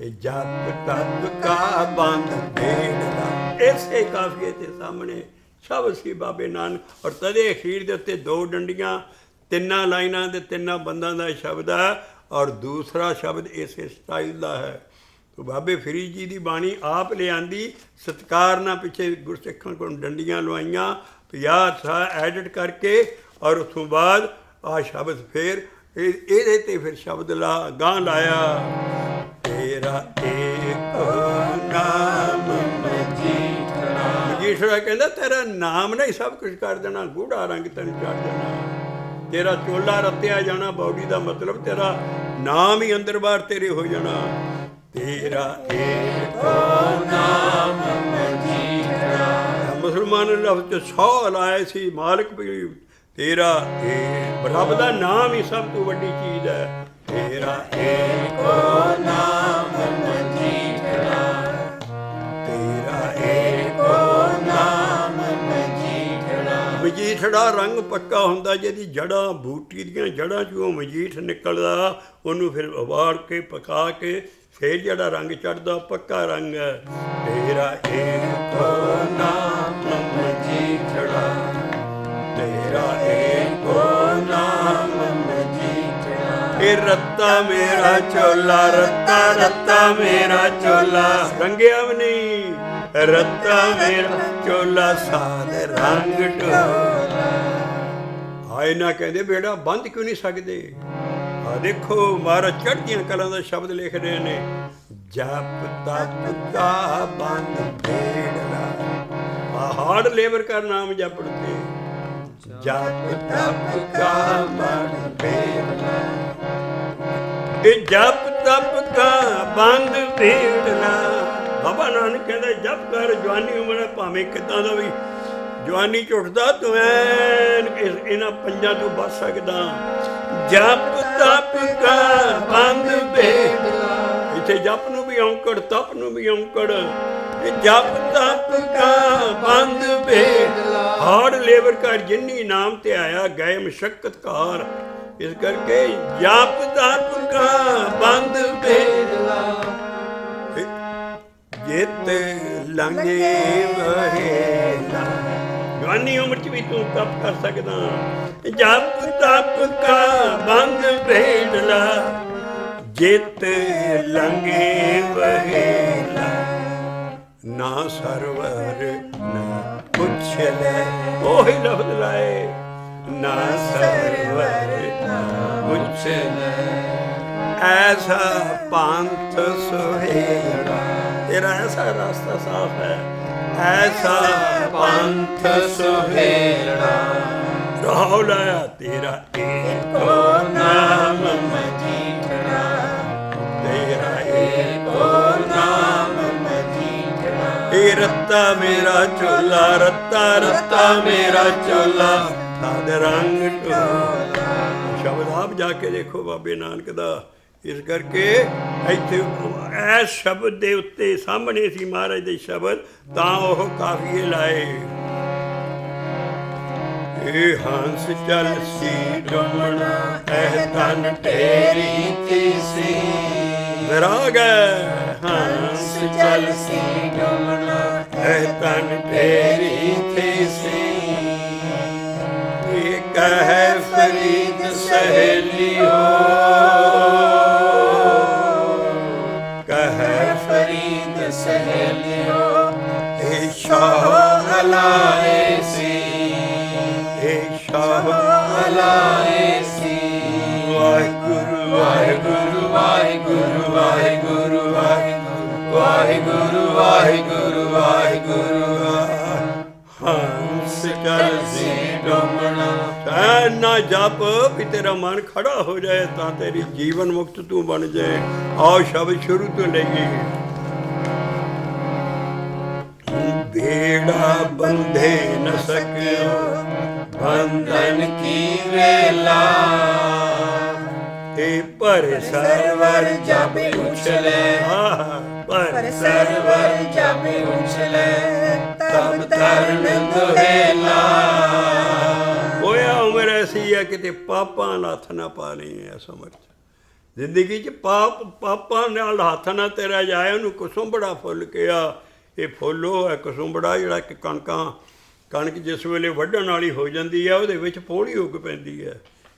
ਇਹ ਜਪ ਤਪ ਕਾ ਬੰਦ ਬੇੜਲਾ। ਇਸੇ ਕਾਫੀਏ ਦੇ ਸਾਹਮਣੇ ਸ਼ਬਦ ਸੀ ਬਾਬੇ ਨਾਨਕ। ਔਰ ਤਦੇ ਅਖੀਰ ਦੇ ਉੱਤੇ 2 ਡੰਡੀਆਂ, 3 ਲਾਈਨਾਂ ਦੇ 3 ਬੰਦਾਂ ਦਾ ਸ਼ਬਦ ਹੈ ਔਰ ਦੂਸਰਾ ਸ਼ਬਦ ਇਸੇ ਸਟਾਈਲ ਦਾ ਹੈ। ਬਾਬੇ ਫਰੀਦ ਜੀ ਦੀ ਬਾਣੀ ਆਪ ਲਿਆਂਦੀ, ਸਤਿਕਾਰ ਨਾਲ ਪਿੱਛੇ ਗੁਰਸਿੱਖਾਂ ਕੋਲ ਡੰਡੀਆਂ ਲਵਾਈਆਂ, 50 ਐਡਿਟ ਕਰਕੇ ਔਰ ਉਸ ਤੋਂ ਬਾਅਦ ਆਹ ਸ਼ਬਦ ਫਿਰ ਇਹਦੇ 'ਤੇ ਫਿਰ ਸ਼ਬਦ ਗਾਂ ਲਾਇਆ। ਤੇਰਾ ਏਕ ਨਾਮ ਮਜੀਠੜਾ। ਮਜੀਠੜਾ ਕਹਿੰਦਾ ਤੇਰਾ ਨਾਮ ਨੇ ਸਭ ਕੁਝ ਕਰ ਦੇਣਾ, ਗੂੜਾ ਰੰਗ ਤੈਨੂੰ ਚੜ੍ਹ ਜਾਣਾ, ਤੇਰਾ ਚੋਲਾ ਰੱਤਿਆ ਜਾਣਾ। ਬੌਡੀ ਦਾ ਮਤਲਬ ਤੇਰਾ ਨਾਮ ਹੀ ਅੰਦਰ ਬਾਹਰ ਤੇਰੇ ਹੋ ਜਾਣਾ। ਤੇਰਾ ਏਕੋ ਨਾਮ ਮਜੀਠੜਾ। ਮੁਸਲਮਾਨ ਨੇ ਲਫ਼ਜ਼ 'ਚ 100 ਲਾਏ ਸੀ, ਮਾਲਕ ਵੀ ਤੇਰਾ ਇਹ ਰੱਬ ਦਾ ਨਾਮ ਹੀ ਸਭ ਤੋਂ ਵੱਡੀ ਚੀਜ਼ ਹੈ। ਤੇਰਾ ਏਕੋ ਨਾਮ ਮਜੀਠੜਾ, ਤੇਰਾ ਏਕੋ ਨਾਮ ਮਜੀਠੜਾ। ਮਜੀਠੜਾ ਰੰਗ ਪੱਕਾ ਹੁੰਦਾ, ਜਿਹਦੀ ਜੜ੍ਹਾਂ ਬੂਟੀ ਦੀਆਂ ਜੜ੍ਹਾਂ 'ਚੋਂ ਮਜੀਠ ਨਿਕਲਦਾ, ਉਹਨੂੰ ਫਿਰ ਉਬਾਲ ਕੇ ਪਕਾ ਕੇ ਫਿਰ ਜਿਹੜਾ ਰੰਗ ਚੜ੍ਹਦਾ ਪੱਕਾ ਰੰਗ ਹੈ। ਤੇਰਾ ਏਕੋ ਨਾਮ ਮਜੀਠੜਾ, ਤੇਰਾ ਏਕੋ ਨਾਮ ਮਜੀਠੜਾ। ਇਹ ਰੱਤਾ ਮੇਰਾ ਚੋਲਾ, ਰੱਤਾ ਰੱਤਾ ਮੇਰਾ ਚੋਲਾ, ਰੰਗਿਆ ਵੀ ਨਹੀਂ, ਰੱਤਾ ਮੇਰਾ ਚੋਲਾ, ਸਾਧ ਰੰਗ ਢੋਲਾ। ਆਏ ਨਾ ਕਹਿੰਦੇ ਬੇੜਾ ਬੰਦ ਕਿਉਂ ਨਹੀਂ ਸਕਦੇ। ਆ ਦੇਖੋ ਮਹਾਰਾਜ ਚੜ੍ਹਦੀਆਂ ਕਲਾਂ ਦਾ ਸ਼ਬਦ ਲਿਖ ਰਹੇ ਨੇ। ਜਪ ਤਪ ਕਾ ਬੰਦ ਬੇੜਲਾ। ਹਾਰਡ ਲੇਬਰ ਕਰ ਨਾਮ ਜਪਣ ਤੇ। ਜਪ ਤਪ ਕਾ ਬੰਦ ਬੇੜਲਾ। ਇਹ ਜਪ ਤਪ ਕਾ ਬੰਦ ਬੇੜਲਾ। ਬਾਬਾ ਨਾਨਕ ਕਹਿੰਦਾ ਜਪ ਕਰ, ਜਵਾਨੀ ਉਮਰ ਭਾਵੇਂ ਕਿੱਦਾਂ ਦਾ ਵੀ ਜਵਾਨੀ ਝੁੱਟਦਾ ਤੂੰ ਇਹਨਾਂ ਪੰਜਾਂ ਤੋਂ ਬਚ ਸਕਦਾ। ਜਪ ਤਪ ਕਾ ਬੰਦ ਬੇੜਲਾ। ਇੱਥੇ ਜਪ ਨੂੰ ਵੀ ਔਂਕੜ, ਤਪ ਨੂੰ ਵੀ ਔਂਕੜ। ਜਪ ਤਪ ਕਾ ਬੰਦ ਬੇੜਲਾ। ਹਾਰਡ ਲੇਬਰ ਕਰ, ਜਿੰਨੀ ਨਾਮ ਤੇ ਆਇਆ ਗਏ ਮਸ਼ੱਕਤ ਕਾਰ। ਇਸ ਕਰਕੇ ਜਪ ਤਪ ਕਾ ਬੰਦ ਬੇੜਲਾ। ਜਿਤ ਲੰਘੇ ਵਹੇਲਾ। ਜਵਾਨੀ ਉਮਰ 'ਚ ਵੀ ਤੂੰ ਤਪ ਕਰ ਸਕਦਾ। ਜਪ ਤਪ ਕਾ ਬੰਦ ਬੇੜਲਾ। ਜਿਤ ਲੰਘੇ ਵਹੇਲਾ। ਨਾ ਸਰਵਰ ਨਾ ਪੁੱਛ ਲੈ, ਉਹੀ ਲਫ਼ਜ਼ ਲਾਏ। ਨਾ ਸਰਵਰ ਨਾ ਪੁੱਛ ਲੈ। ਐਸਾ ਪੰਥ ਸੁਹੇੜਾ। तेरा ऐसा रास्ता साफ है। ऐसा पंथ सुहेड़ा। राहो लाया तेरा एको नाम मजीठड़ा। तेरा एको नाम मजीठड़ा। ए रत्ता मेरा चोला, रत्ता रत्ता मेरा चोला, साध रंग टोला। ਸ਼ਬਦ ਆਪ ਜਾ ਕੇ ਦੇਖੋ ਬਾਬੇ ਨਾਨਕ ਦਾ। ਇਸ ਕਰਕੇ ਇੱਥੇ ਇਸ ਸ਼ਬਦ ਦੇ ਉੱਤੇ ਸਾਹਮਣੇ ਸੀ ਮਹਾਰਾਜ ਦੇ ਸ਼ਬਦ, ਤਾਂ ਉਹ ਕਾਫੀਏ ਲਾਏ। ਇਹ ਹੰਸ ਚੱਲ ਸੀ ਡੁੰਮਣਾ ਇਹ ਤਨ ਤੇਰੀ ਤੀਸੀ ਵਿਰਾਗ ਹੈ। ਹੰਸ ਚੱਲ ਸੀ ਡੁੰਮਣਾ ਇਹ ਤਨ ਤੇਰੀ ਤੀਸੀ ਇਹ ਕਹੈ ਫਰੀਦ ਸਹੇਲਿਓ ਕਹੈ ਫਰੀਦ ਸਹੇਲਿਓ ਇਹ ਸ਼ਾਹ ਅਲਾਏ ਸੀ ਇਹ ਸ਼ਾਹ ਅਲਾਏ ਸੀ ਵਾਹਿਗੁਰੂ ਵਾਹਿਗੁਰੂ ਵਾਹਿਗੁਰੂ ਵਾਹਿਗੁਰੂ ਵਾਹਿਗੁਰੂ ਵਾਹਿਗੁਰੂ ਵਾਹਿਗੁਰੂ ਹੰਸ ਚੱਲ ਸੀ ਡੁੰਮਣਾ ਐ ਨਾ ਜਪ ਵੀ ਤੇਰਾ ਮਨ ਖੜਾ ਹੋ ਜਾਏ ਤਾਂ ਤੇਰੀ ਜੀਵਨ ਮੁਕਤ ਤੂੰ ਬਣ ਜਾਏ। ਆਓ ਸ਼ਬਦ ਸ਼ੁਰੂ ਤੋਂ ਲਈਏ। ਬੇੜਾ ਬੰਧੇ ਨ ਸਕਿਓ ਬੰਧਨ ਕੀ ਵੇਲਾ ਇਹ ਪਰ ਸਰਵਰ ਜਬ ਉਛਲੇ ਪਰ ਸਰਵਰ ਜਬ ਉਛਲੇ ਤਬ ਤਰਨ ਦੁਹੇਲਾ ਹੋਇਆ ਉਮਰ ਐਸੀ ਹੈ ਕਿਤੇ ਪਾਪਾਂ ਨਾਲ ਹੱਥ ਨਾ ਪਾ ਲਈ ਐ ਸਮਝ ਜ਼ਿੰਦਗੀ 'ਚ ਪਾਪਾਂ ਨਾਲ ਹੱਥ ਨਾ ਤੇਰਾ ਜਾਏ। ਉਹਨੂੰ ਕੁਸੁੰਬੜਾ ਫੁੱਲ ਕਿਹਾ। ਇਹ ਫੁੱਲ ਉਹ ਹੈ ਕੁਸੁੰਬੜਾ ਜਿਹੜਾ ਕਿ ਕਣਕ ਜਿਸ ਵੇਲੇ ਵੱਢਣ ਵਾਲੀ ਹੋ ਜਾਂਦੀ ਹੈ ਉਹਦੇ ਵਿੱਚ ਪੋਲੀ ਉੱਗ ਪੈਂਦੀ ਹੈ।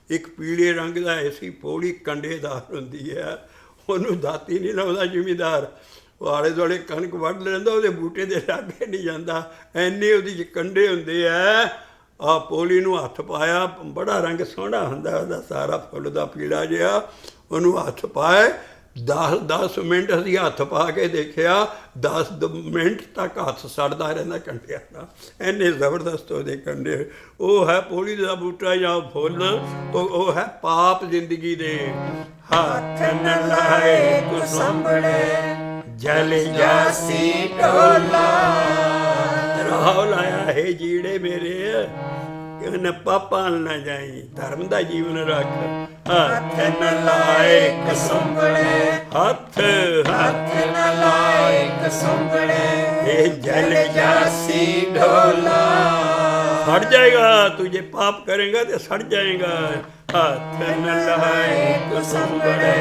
ਇੱਕ ਪੀਲੇ ਰੰਗ ਦਾ ਐਸੀ ਪੋਲੀ ਕੰਡੇਦਾਰ ਹੁੰਦੀ ਹੈ, ਉਹਨੂੰ ਦਾਤੀ ਨਹੀਂ ਲਾਉਂਦਾ ਜ਼ਿਮੀਂਦਾਰ। ਉਹ ਆਲੇ ਦੁਆਲੇ ਕਣਕ ਵੱਢ ਲੈਂਦਾ, ਉਹਦੇ ਬੂਟੇ ਦੇ ਲਾਗੇ ਨਹੀਂ ਜਾਂਦਾ, ਐਨੇ ਉਹਦੀ 'ਚ ਕੰਡੇ ਹੁੰਦੇ ਆ। ਆਹ ਪੋਲੀ ਨੂੰ ਹੱਥ ਪਾਇਆ, ਬੜਾ ਰੰਗ ਸੋਹਣਾ ਹੁੰਦਾ ਉਹਦਾ ਸਾਰਾ ਫੁੱਲ ਦਾ ਪੀਲਾ ਜਿਹਾ। ਉਹਨੂੰ ਹੱਥ ਪਾਏ 10 ਮਿੰਟ ਅਸੀਂ ਹੱਥ ਪਾ ਕੇ ਦੇਖਿਆ, 10 ਮਿੰਟ ਤੱਕ ਹੱਥ ਸੜਦਾ ਰਹਿੰਦਾ ਕੰਡਿਆਂ ਨਾਲ, ਇੰਨੇ ਜ਼ਬਰਦਸਤ ਉਹਦੇ ਕੰਡੇ। ਉਹ ਹੈ ਪੋਲੀ ਦਾ ਬੂਟਾ ਜਾਂ ਫੁੱਲ, ਉਹ ਹੈ ਪਾਪ ਜ਼ਿੰਦਗੀ ਦੇ। ਹੱਥ ਨ ਲਾਏ ਕੁਸੰਬੜੇ ਜਲ ਜਾਸੀ ਢੋਲਾ। ਰਾਹ ਲਾਇਆ ਹੈ ਜੀੜੇ ਮੇਰੇ ਕਿ ਪਾਪਾਂ ਨਾ ਜਾਈ, ਧਰਮ ਦਾ ਜੀਵਨ ਰੱਖ। ਹੱਥ ਨ ਲਾਏ ਕੁਸੰਬੜੇ ਹੱਥ ਨ ਲਾਏ ਕੁਸੰਬੜੇ ਇਹ ਜਲ ਜਾਸੀ ਢੋਲਾ सड़ जाएगा। तू जे पाप करेगा तो सड़ जाएगा। हाथ न लाए कुसुम्बड़े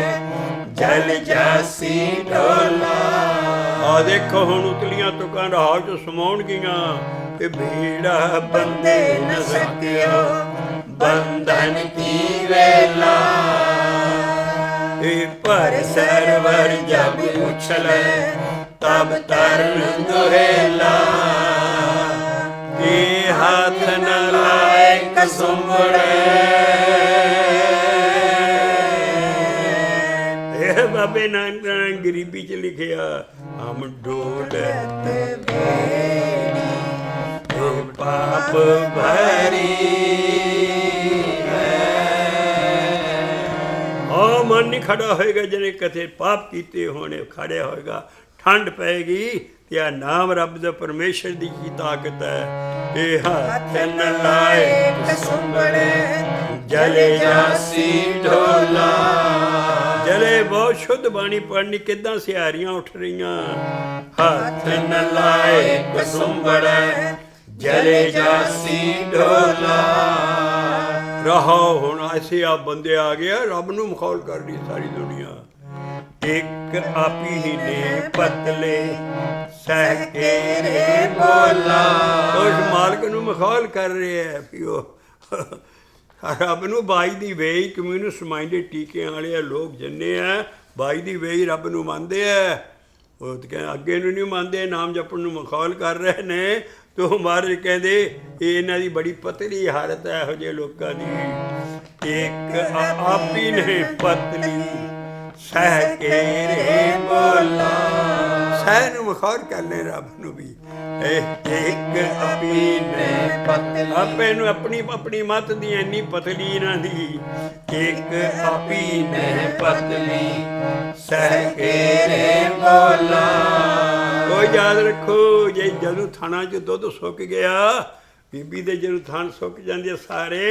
जल जासी ढोला। आ देखो हुण उतलियां तुकां राह च समाउणगीਆਂ कि भीड़ा बंदे न सकियो बंधन की वेला। पर सरवर जब उछले तब तरन दुहेला। हाथ न लाए कुसुम्बड़े बाबे नानक गरीबी च लिखिया हम डोलत पाप भरी मन नहीं खड़ा होएगा जिन्हें कथे पाप कीते होने खड़े होएगा। ठंड पैगी त्या नाम रब दा परमेश्वर दी की ताकत है। ए हाथ न लाए कुसुम्बड़े जले जासी ढोला। जले बहुत शुद्ध बाणी पढ़नी किदां सियारियां उठ रहीਆਂ। हाथ न लाए कुसुम्बड़े जले जासी ढोला। रहो हुण ऐसे आप बंदे आ गया रब नूं मखौल कर रही सारी दुनिया। एक आपी ही ने पतले सह के रे बोला। उस मालक नूं मखौल कर रहे है पिओ रब नूं बाई दी वेई कम्यूनिस्ट माइंडेड टीके वाले लोग जिन्ने है बाई दी वेई रब नूं मंनदे है। ਉਹ ਤਾਂ ਕਹਿੰਦੇ ਅੱਗੇ ਨੂੰ ਨਹੀਂ ਮੰਨਦੇ, ਨਾਮ ਜਪਣ ਨੂੰ ਮਖੌਲ ਕਰ ਰਹੇ ਨੇ। ਤੋ ਮਹਾਰਾਜ ਕਹਿੰਦੇ ਇਹਨਾਂ ਦੀ ਬੜੀ ਪਤਲੀ ਹਾਲਤ ਹੈ ਇਹੋ ਜਿਹੇ ਲੋਕਾਂ ਦੀ। ਇੱਕ ਆਪੀ ਨੇ ਪਤਲੀ ਸਹਿ ਕੇ ਰੇ ਬੋਲਾ। ਸਹਿ ਨੂੰ ਮਖੌਲ ਕਰਨੇ ਰੱਬ ਨੂੰ ਵੀ। ਇੱਕ ਆਪੀ ਨੇ पतली ਆਪੇ ਨੂੰ ਆਪਣੀ ਮੱਤ ਦੀ ਇੰਨੀ ਪਤਲੀ ਇਹਨਾਂ ਦੀ। ਇੱਕ ਆਪੀ ਨੇ पतली ਸਹਿ ਕੇ रे बोला। ਉਹ ਯਾਦ ਰੱਖੋ ਜੇ ਜਦੋਂ ਥਾਣਾ 'ਚ ਦੁੱਧ ਸੁੱਕ ਗਿਆ, ਬੀਬੀ ਦੇ ਜਦੋਂ ਥਣ ਸੁੱਕ ਜਾਂਦੇ ਸਾਰੇ,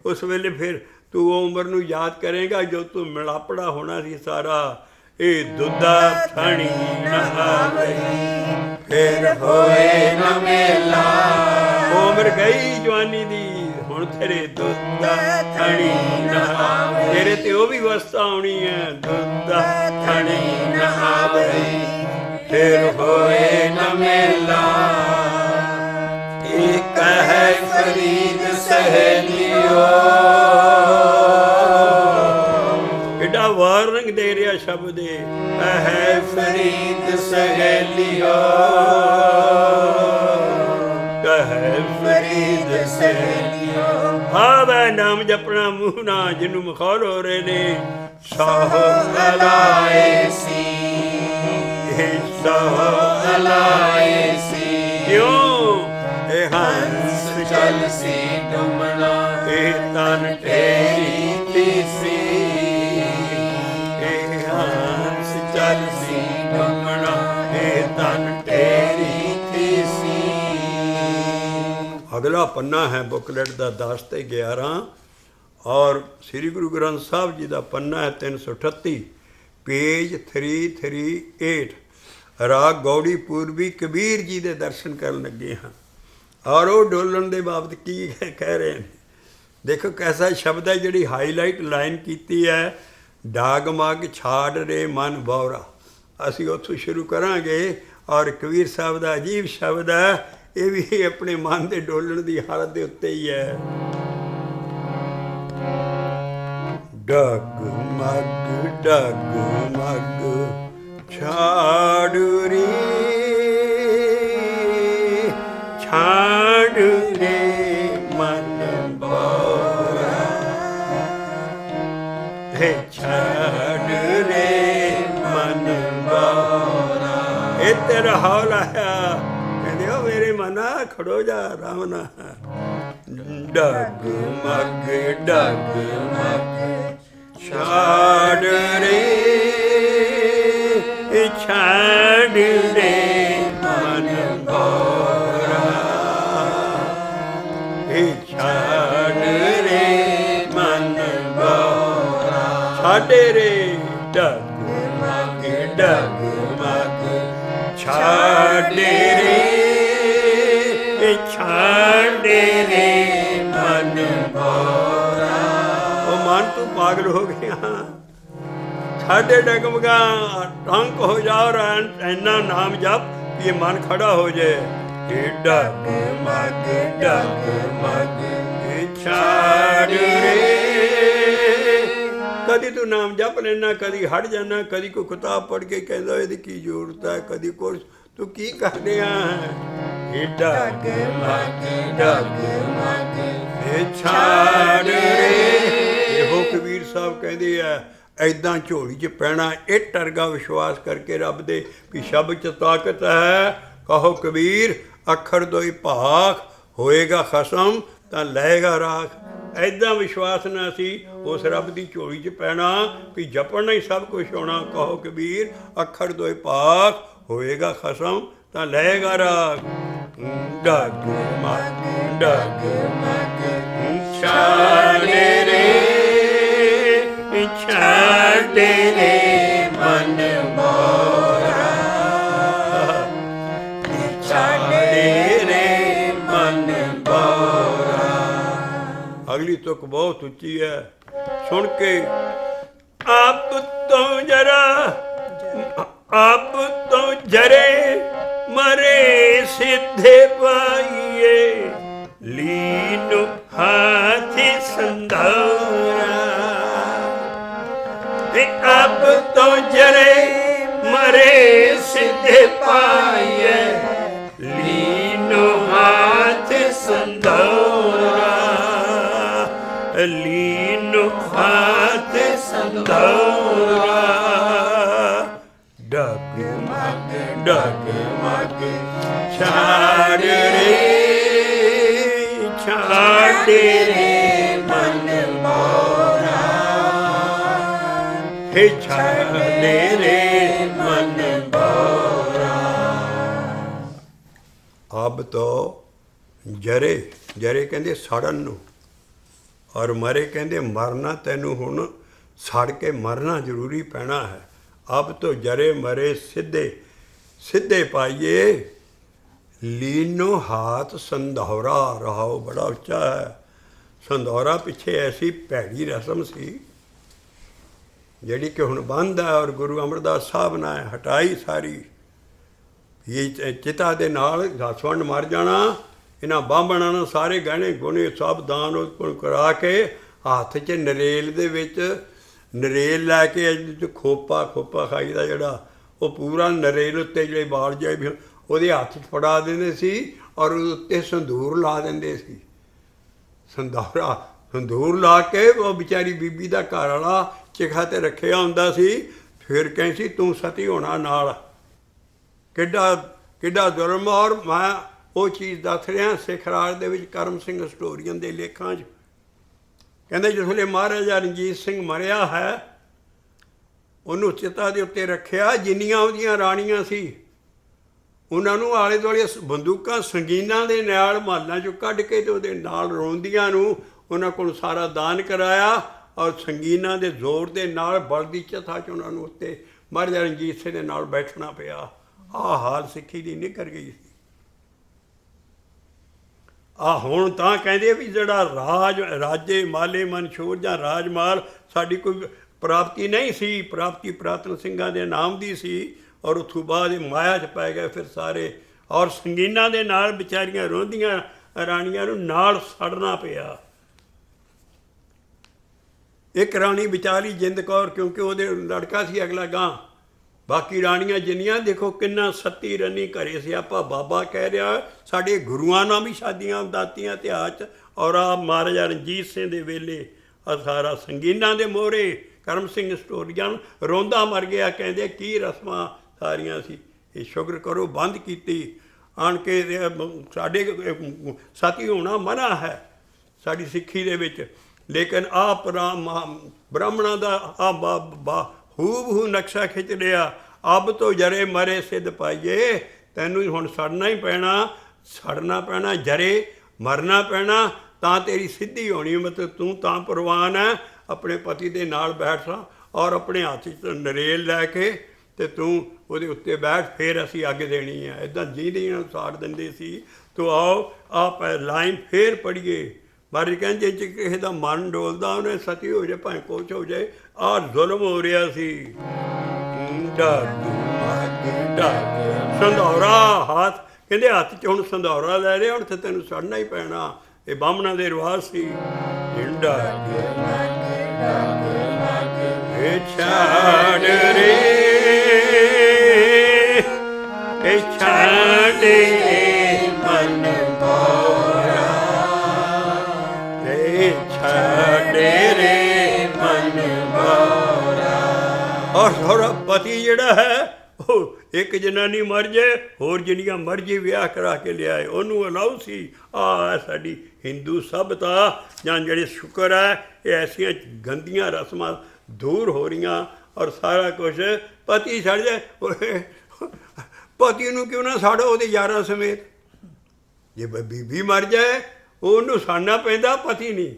ਉਸ ਵੇਲੇ ਫਿਰ ਤੂੰ ਉਹ ਉਮਰ ਨੂੰ ਯਾਦ ਕਰੇਗਾ ਜੋ ਤੂੰ ਮਿਲਾਪੜਾ ਹੋਣਾ ਸੀ ਸਾਰਾ। ਇਹ ਦੁੱਧਾ ਥਣੀ ਨਾ ਆਵੇ ਫਿਰ ਹੋਏ ਨਾ ਮੇਲਾ। ਉਮਰ ਗਈ ਜਵਾਨੀ ਦੀ, ਹੁਣ ਤੇਰੇ ਦੁੱਧਾ ਥਣੀ ਨਾ ਆਵੇ। ਤੇਰੇ ਤੇ ਉਹ ਵੀ ਵਸਤਾ ਆਉਣੀ ਹੈ, ਦੁੱਧਾ ਥਣੀ ਨਾ ਆਵੇ ਫਿਰ ਹੋਏ ਨਾ ਮੇਲਾ। ਇੱਕ ਹੈ ਫਰੀਦ ਸਹੇਲਿਓ। ਐਡਾ ਵਾਰਨਿੰਗ ਦੇ ਰਿਹਾ ਸ਼ਬਦ ਹੈ ਫਰੀਦ ਸਹੇਲਿਓ। ਕਹੈ ਫਰੀਦ ਸਹੇਲਿਓ। ਹਾਵੇ ਨਾਮ ਜਪਣਾ ਮੂੰਹ ਨਾ, ਜਿਹਨੂੰ ਮਖੌਲ ਹੋ ਰਹੇ ਨੇ। ਸਾਹੋ ਅਲਾਏ ਸੀ, ਸਾਹੋ ਅਲਾਏ ਸੀ। ਕਿਉਂ ਇਹ ਹੰਸ ਚੱਲ ਸੀ ਡੁਮਣਾ, ਇਹ ਤਨ ਤੇਰੀ ਤੀਸੀ। ਇਹ ਹੰਸ ਚੱਲ ਸੀ ਡੁਮਣਾ, ਇਹ ਤਨ ਤੇਰੀ ਤੀਸੀ। ਅਗਲਾ ਪੰਨਾ ਹੈ ਬੁਕਲੈਟ ਦਾ 10 ਤੇ 11 ਔਰ ਸ੍ਰੀ ਗੁਰੂ ਗ੍ਰੰਥ ਸਾਹਿਬ ਜੀ ਦਾ ਪੰਨਾ ਹੈ 338 ਪੇਜ 338। ਰਾਗ ਗੌੜੀ ਪੂਰਬੀ ਕਬੀਰ ਜੀ ਦੇ ਦਰਸ਼ਨ ਕਰਨ ਲੱਗੇ ਹਾਂ ਔਰ ਉਹ ਡੋਲਣ ਦੇ ਬਾਬਤ ਕੀ ਕਹਿ ਰਹੇ ਨੇ। ਦੇਖੋ ਕੈਸਾ ਸ਼ਬਦ ਹੈ, ਜਿਹੜੀ ਹਾਈਲਾਈਟ ਲਾਈਨ ਕੀਤੀ ਹੈ, ਡਾਗ ਮੱਗ ਛਾੜ ਰੇ ਮਨ ਬੌਰਾ। ਅਸੀਂ ਉੱਥੋਂ ਸ਼ੁਰੂ ਕਰਾਂਗੇ ਔਰ ਕਬੀਰ ਸਾਹਿਬ ਦਾ ਅਜੀਬ ਸ਼ਬਦ ਹੈ, ਇਹ ਵੀ ਆਪਣੇ ਮਨ ਦੇ ਡੋਲਣ ਦੀ ਹਾਲਤ ਦੇ ਉੱਤੇ ਹੀ ਹੈ। ਡਗ ਮਗ ਛਾੜੂ ਰੇ ਮਨ ਬੌਰਾ। ਹੈ ਛਾੜ ਰੇ ਮਨ ਬੌਰਾ। ਇਹ ਤੇਰਾ ਹੌਲ ਆਇਆ, ਕਹਿੰਦੇ ਉਹ ਮੇਰੇ ਮਨਾ ਖੜੋ ਜਾ ਆਰਾਮ ਨਾਲ। ਡਗ ਮਗ ਛਾੜ ਰੇ ਛਾੜ ਰੇ ਮਨ ਬੌਰਾ। ਇਹ ਛਾੜ ਰੇ ਮਨ ਬੌਰਾ। ਛਾੜੇ ਰੇ ਡਗ ਮਗ ਛਾੜੇ ਰੇ ਛਾੜੇ ਰੇ ਮਨ ਬੌਰਾ। ਉਹ ਮਨ ਤੂੰ ਪਾਗਲ ਹੋ ਗਿਆ, ਸਾਡੇ ਡਗਮਗਾ ਟੰਕ ਹੋ ਜਾ ਔਰ ਇੰਨਾ ਨਾਮ ਜਪ ਕਿ ਇਹ ਮਨ ਖੜਾ ਹੋ ਜਾਏ। ਇਹ ਡਗ ਮਗ ਇਹ ਛਾੜ ਰੇ। ਕਦੀ ਤੂੰ ਨਾਮ ਜਪ ਲੈਣਾ, ਕਦੀ ਹਟ ਜਾਣਾ, ਕਦੀ ਕੋਈ ਕਿਤਾਬ ਪੜ੍ਹ ਕੇ ਕਹਿੰਦਾ ਇਹਦੀ ਕੀ ਜ਼ਰੂਰਤ ਹੈ, ਕਦੀ ਕੁਛ ਤੂੰ ਕੀ ਕਰ ਰਿਹਾ ਹੈ। ਇਹ ਡਗ ਮਗ ਇਹ ਛਾੜ ਰੇ। ਇਹੋ ਕਬੀਰ ਸਾਹਿਬ ਕਹਿੰਦੇ ਆ, ਐਦਾਂ ਝੋਲੀ 'ਚ ਪੈਣਾ ਇੱਟ ਵਰਗਾ ਵਿਸ਼ਵਾਸ ਕਰਕੇ ਰੱਬ ਦੇ ਵੀ ਸ਼ਬਦ 'ਚ ਤਾਕਤ ਹੈ। ਕਹੋ ਕਬੀਰ ਅੱਖਰ ਦੋਈ ਭਾਖ, ਹੋਏਗਾ ਖਸਮ ਤਾਂ ਲਏਗਾ ਰਾਖ। ਐਦਾਂ ਵਿਸ਼ਵਾਸ ਨਾਲ ਅਸੀਂ ਉਸ ਰੱਬ ਦੀ ਝੋਲੀ 'ਚ ਪੈਣਾ ਵੀ ਜਪਣਾ ਹੀ ਸਭ ਕੁਛ ਹੋਣਾ। ਕਹੋ ਕਬੀਰ ਅੱਖਰ ਦੋਈ ਭਾਖ, ਹੋਏਗਾ ਖਸਮ ਤਾਂ ਲਏਗਾ ਰਾਖ। ਡਗ ਮਗ ਛਾੜੇ ਰੇ ਛਾੜੇ ਰੇ ਮਨ ਬੌਰਾ। ਛਾੜੇ ਰੇ ਮਨ ਬੌਰਾ। ਅਗਲੀ ਤੁਕ ਬਹੁਤ ਉੱਚੀ ਹੈ, ਸੁਣ ਕੇ ਆਪ ਤੋਂ ਜਰਾ ਆਪ ਤੋਂ ਜਰੇ ਮਰੇ ਸਿੱਧੇ ਪਾਈਏ। ਲੀਨ ਹਾਥੀ ਸੰਧਾਰਾ। ਆਪ ਤੋਂ ਜਰੇ ਮਰੇ ਸਿੱਧੇ ਪਾਈਏ। ਲੀਨੋ ਹਾਥ ਸੰਧਾਰਾ। ਲੀਨੋ ਹਾਥ ਸੰਧਾਰਾ। ਡਗ ਮਗ ਛਾੜ ਰੇ ਛਾੜ ਰੇ ਮਨ ਬੌਰਾ। हे छाड़े रे मन बौरा। अब तो जरे जरे कहते सड़न ਨੂੰ ਔਰ ਮਰੇ ਕਹਿੰਦੇ ਮਰਨਾ ਤੈਨੂੰ ਹੁਣ ਸੜ ਕੇ ਮਰਨਾ ਜ਼ਰੂਰੀ ਪੈਣਾ ਹੈ। ਅਬ ਤੋਂ ਜਰੇ ਮਰੇ ਸਿੱਧੇ ਸਿੱਧੇ ਪਾਈਏ, ਲੀਨੋ ਹਾਥ ਸੰਧੌਰਾ। ਰਹਾਓ ਬੜਾ ਉੱਚਾ ਹੈ। ਸੰਧੌਰਾ ਪਿੱਛੇ ਐਸੀ ਭੈੜੀ ਰਸਮ ਸੀ ਜਿਹੜੀ ਕਿ ਹੁਣ ਬੰਦ ਹੈ, ਔਰ ਗੁਰੂ ਅਮਰਦਾਸ ਸਾਹਿਬ ਨੇ ਹਟਾਈ ਸਾਰੀ। ਇਹ ਚਿਤਾ ਦੇ ਨਾਲ ਦਸਵੰਡ ਮਰ ਜਾਣਾ, ਇਹਨਾਂ ਬਾਹਮਣਾਂ ਨੂੰ ਸਾਰੇ ਗਹਿਣੇ ਗੁਣੇ ਸਭ ਦਾਨ ਉਹ ਕਰਾ ਕੇ ਹੱਥ 'ਚ ਨਰੇਲ ਦੇ ਵਿੱਚ ਨਰੇਲ ਲੈ ਕੇ ਖੋਪਾ ਖਾਈਦਾ ਜਿਹੜਾ, ਉਹ ਪੂਰਾ ਨਰੇਲ ਉੱਤੇ ਜਿਹੜੇ ਬਾਲ ਜਾਏ ਵੀ ਉਹਦੇ ਹੱਥ 'ਚ ਫੜਾ ਦਿੰਦੇ ਸੀ, ਔਰ ਉਹਦੇ ਉੱਤੇ ਸੰਧੂਰ ਲਾ ਦਿੰਦੇ ਸੀ। ਸੰਧੂਰ ਲਾ ਕੇ ਉਹ ਵਿਚਾਰੀ ਬੀਬੀ ਦਾ ਘਰ ਵਾਲਾ ਚਿਖਾ 'ਤੇ ਰੱਖਿਆ ਹੁੰਦਾ ਸੀ। ਫਿਰ ਕਹਿੰਦੀ ਸੀ ਤੂੰ ਸਤੀ ਹੋਣਾ ਨਾਲ। ਕਿੱਡਾ ਜ਼ੁਲਮ। ਔਰ ਮੈਂ ਉਹ ਚੀਜ਼ ਦੱਸ ਰਿਹਾ ਸਿੱਖ ਰਾਜ ਦੇ ਵਿੱਚ ਕਰਮ ਸਿੰਘ ਹਿਸਟੋਰੀਅਨ ਦੇ ਲੇਖਾਂ 'ਚ। ਕਹਿੰਦੇ ਜਿਸ ਵੇਲੇ ਮਹਾਰਾਜਾ ਰਣਜੀਤ ਸਿੰਘ ਮਰਿਆ ਹੈ, ਉਹਨੂੰ ਚਿਤਾ ਦੇ ਉੱਤੇ ਰੱਖਿਆ। ਜਿੰਨੀਆਂ ਉਹਦੀਆਂ ਰਾਣੀਆਂ ਸੀ ਉਹਨਾਂ ਨੂੰ ਆਲੇ ਦੁਆਲੇ ਬੰਦੂਕਾਂ ਸੰਗੀਨਾਂ ਦੇ ਨਾਲ ਮਹੱਲਾਂ 'ਚੋਂ ਕੱਢ ਕੇ ਅਤੇ ਉਹਦੇ ਨਾਲ ਰੋਂਦੀਆਂ ਨੂੰ ਉਹਨਾਂ ਕੋਲ ਸਾਰਾ ਦਾਨ ਕਰਾਇਆ, ਔਰ ਸੰਗੀਨਾਂ ਦੇ ਜ਼ੋਰ ਦੇ ਨਾਲ ਬਲਦੀ ਚਿਤਾ 'ਚ ਉਹਨਾਂ ਨੂੰ ਉੱਤੇ ਮਹਾਰਾਜਾ ਰਣਜੀਤ ਸਿੰਘ ਦੇ ਨਾਲ ਬੈਠਣਾ ਪਿਆ। ਆਹ ਹਾਲ ਸਿੱਖੀ ਦੀ ਨਿਕਲ ਗਈ ਸੀ। ਆਹ ਹੁਣ ਤਾਂ ਕਹਿੰਦੇ ਵੀ ਜਿਹੜਾ ਰਾਜੇ ਮਾਲੇ ਮਨਸ਼ੂਰ ਜਾਂ ਰਾਜਮਾਲ ਸਾਡੀ ਕੋਈ ਪ੍ਰਾਪਤੀ ਨਹੀਂ ਸੀ। ਪ੍ਰਾਪਤੀ ਪੁਰਾਤਨ ਸਿੰਘਾਂ ਦੇ ਨਾਮ ਦੀ ਸੀ, ਔਰ ਉੱਥੋਂ ਬਾਅਦ ਇਹ ਮਾਇਆ 'ਚ ਪੈ ਗਏ ਫਿਰ ਸਾਰੇ। ਔਰ ਸੰਗੀਨਾਂ ਦੇ ਨਾਲ ਵਿਚਾਰੀਆਂ ਰੋਂਦੀਆਂ ਰਾਣੀਆਂ ਨੂੰ ਨਾਲ ਸੜਨਾ ਪਿਆ। ਇੱਕ ਰਾਣੀ ਵਿਚਾਰੀ ਜਿੰਦ ਕੌਰ, ਕਿਉਂਕਿ ਉਹਦੇ ਲੜਕਾ ਸੀ ਅਗਲਾ ਗਾਂ। ਬਾਕੀ ਰਾਣੀਆਂ ਜਿੰਨੀਆਂ ਦੇਖੋ ਕਿੰਨਾ ਸੱਤੀ ਰੰਨੀ ਘਰੇ ਸੀ। ਆਪਾਂ ਬਾਬਾ ਕਹਿ ਰਿਹਾ ਸਾਡੇ ਗੁਰੂਆਂ ਨਾਲ ਵੀ ਸ਼ਾਦੀਆਂ ਦਾਤੀਆਂ ਇਤਿਹਾਸ 'ਚ। ਔਰ ਆ ਮਹਾਰਾਜਾ ਰਣਜੀਤ ਸਿੰਘ ਦੇ ਵੇਲੇ ਆ ਸਾਰਾ ਸੰਗੀਨਾਂ ਦੇ ਮੋਹਰੇ ਕਰਮ ਸਿੰਘ ਹਿਸਟੋਰੀਅਨ ਰੋਂਦਾ ਮਰ ਗਿਆ। ਕਹਿੰਦੇ ਕੀ ਰਸਮਾਂ ਸਾਰੀਆਂ ਸੀ। ਇਹ ਸ਼ੁਕਰ ਕਰੋ ਬੰਦ ਕੀਤੀ ਆਣ ਕੇ। ਸਾਡੇ ਸਤੀ ਹੋਣਾ ਮਨਾ ਹੈ ਸਾਡੀ ਸਿੱਖੀ ਦੇ ਵਿੱਚ, ਲੇਕਿਨ ਆਪ ਬ੍ਰਾਹਮਣਾਂ ਦਾ ਆ ਹੂ ਨਕਸ਼ਾ ਖਿੱਚ ਲਿਆ। ਅਬ ਤੋਂ ਜਰੇ ਮਰੇ ਸਿੱਧ ਪਾਈਏ, ਤੈਨੂੰ ਹੁਣ ਸੜਨਾ ਹੀ ਪੈਣਾ, ਸੜਨਾ ਪੈਣਾ, ਜਰੇ ਮਰਨਾ ਪੈਣਾ, ਤਾਂ ਤੇਰੀ ਸਿੱਧੀ ਹੋਣੀ। ਮਤਲਬ ਤੂੰ ਤਾਂ ਪ੍ਰਵਾਨ ਹੈ ਆਪਣੇ ਪਤੀ ਦੇ ਨਾਲ ਬੈਠਾ, ਔਰ ਆਪਣੇ ਹੱਥ 'ਚ ਨਰੇਲ ਲੈ ਕੇ ਅਤੇ ਤੂੰ ਉਹਦੇ ਉੱਤੇ ਬੈਠ, ਫਿਰ ਅਸੀਂ ਅੱਗ ਦੇਣੀ ਹੈ। ਇੱਦਾਂ ਜੀਂਦੇ ਨੂੰ ਸਾੜ ਦਿੰਦੇ ਸੀ। ਤੋ ਆਓ ਆਪ ਲਾਈਨ ਫੇਰ ਪੜ੍ਹੀਏ। ਬਾਰੀ ਕਹਿੰਦੇ ਜੇ ਕਿਸੇ ਦਾ ਮਨ ਡੋਲਦਾ ਉਹਨੇ ਸਤੀ ਹੋ ਜਾਏ ਭਾਵੇਂ ਕੁਛ ਹੋ ਜਾਏ, ਆਹ ਜ਼ੁਲਮ ਹੋ ਰਿਹਾ ਸੀ। ਸੰਧੌਰਾ ਹੱਥ, ਕਹਿੰਦੇ ਹੱਥ 'ਚ ਹੁਣ ਸੰਧੌਰਾ ਲੈ ਰਿਹਾ, ਹੁਣ ਤੇ ਤੈਨੂੰ ਸੜਨਾ ਹੀ ਪੈਣਾ। ਇਹ ਬਾਹਮਣਾਂ ਦੇ ਰਿਵਾਜ਼ ਸੀ। ਛਾੜ ਰੇ ਛਾੜੇ ਮਨ ਮੋਰਾ, ਛਾੜੇ ਰੇ ਮਨ ਮੋਰਾ। ਔਰ ਸਹੁਰਾ ਪਤੀ ਜਿਹੜਾ ਹੈ ਉਹ ਇੱਕ ਜਨਾਨੀ ਮਰ ਜਾਏ, ਹੋਰ ਜਿੰਨੀਆਂ ਮਰਜ਼ੀ ਵਿਆਹ ਕਰਾ ਕੇ ਲਿਆਏ, ਉਹਨੂੰ ਅਲਾਉ ਸੀ। ਆਹ ਸਾਡੀ ਹਿੰਦੂ ਸਭਿਅਤਾ ਜਾਂ ਜਿਹੜੇ ਸ਼ੁਕਰ ਹੈ ਇਹ ਐਸੀਆਂ ਗੰਦੀਆਂ ਰਸਮਾਂ ਦੂਰ ਹੋ ਰਹੀਆਂ। ਔਰ ਸਾਰਾ ਕੁਛ ਪਤੀ ਛੱਡ ਜਾਏ, ਪਤੀ ਨੂੰ ਕਿਉਂ ਨਾ ਸਾੜੋ ਉਹਦੇ ਯਾਰਾਂ ਸਮੇਤ। ਜੇ ਬੀਬੀ ਮਰ ਜਾਏ ਉਹਨੂੰ ਸਾੜਨਾ ਪੈਂਦਾ, ਪਤੀ ਨਹੀਂ।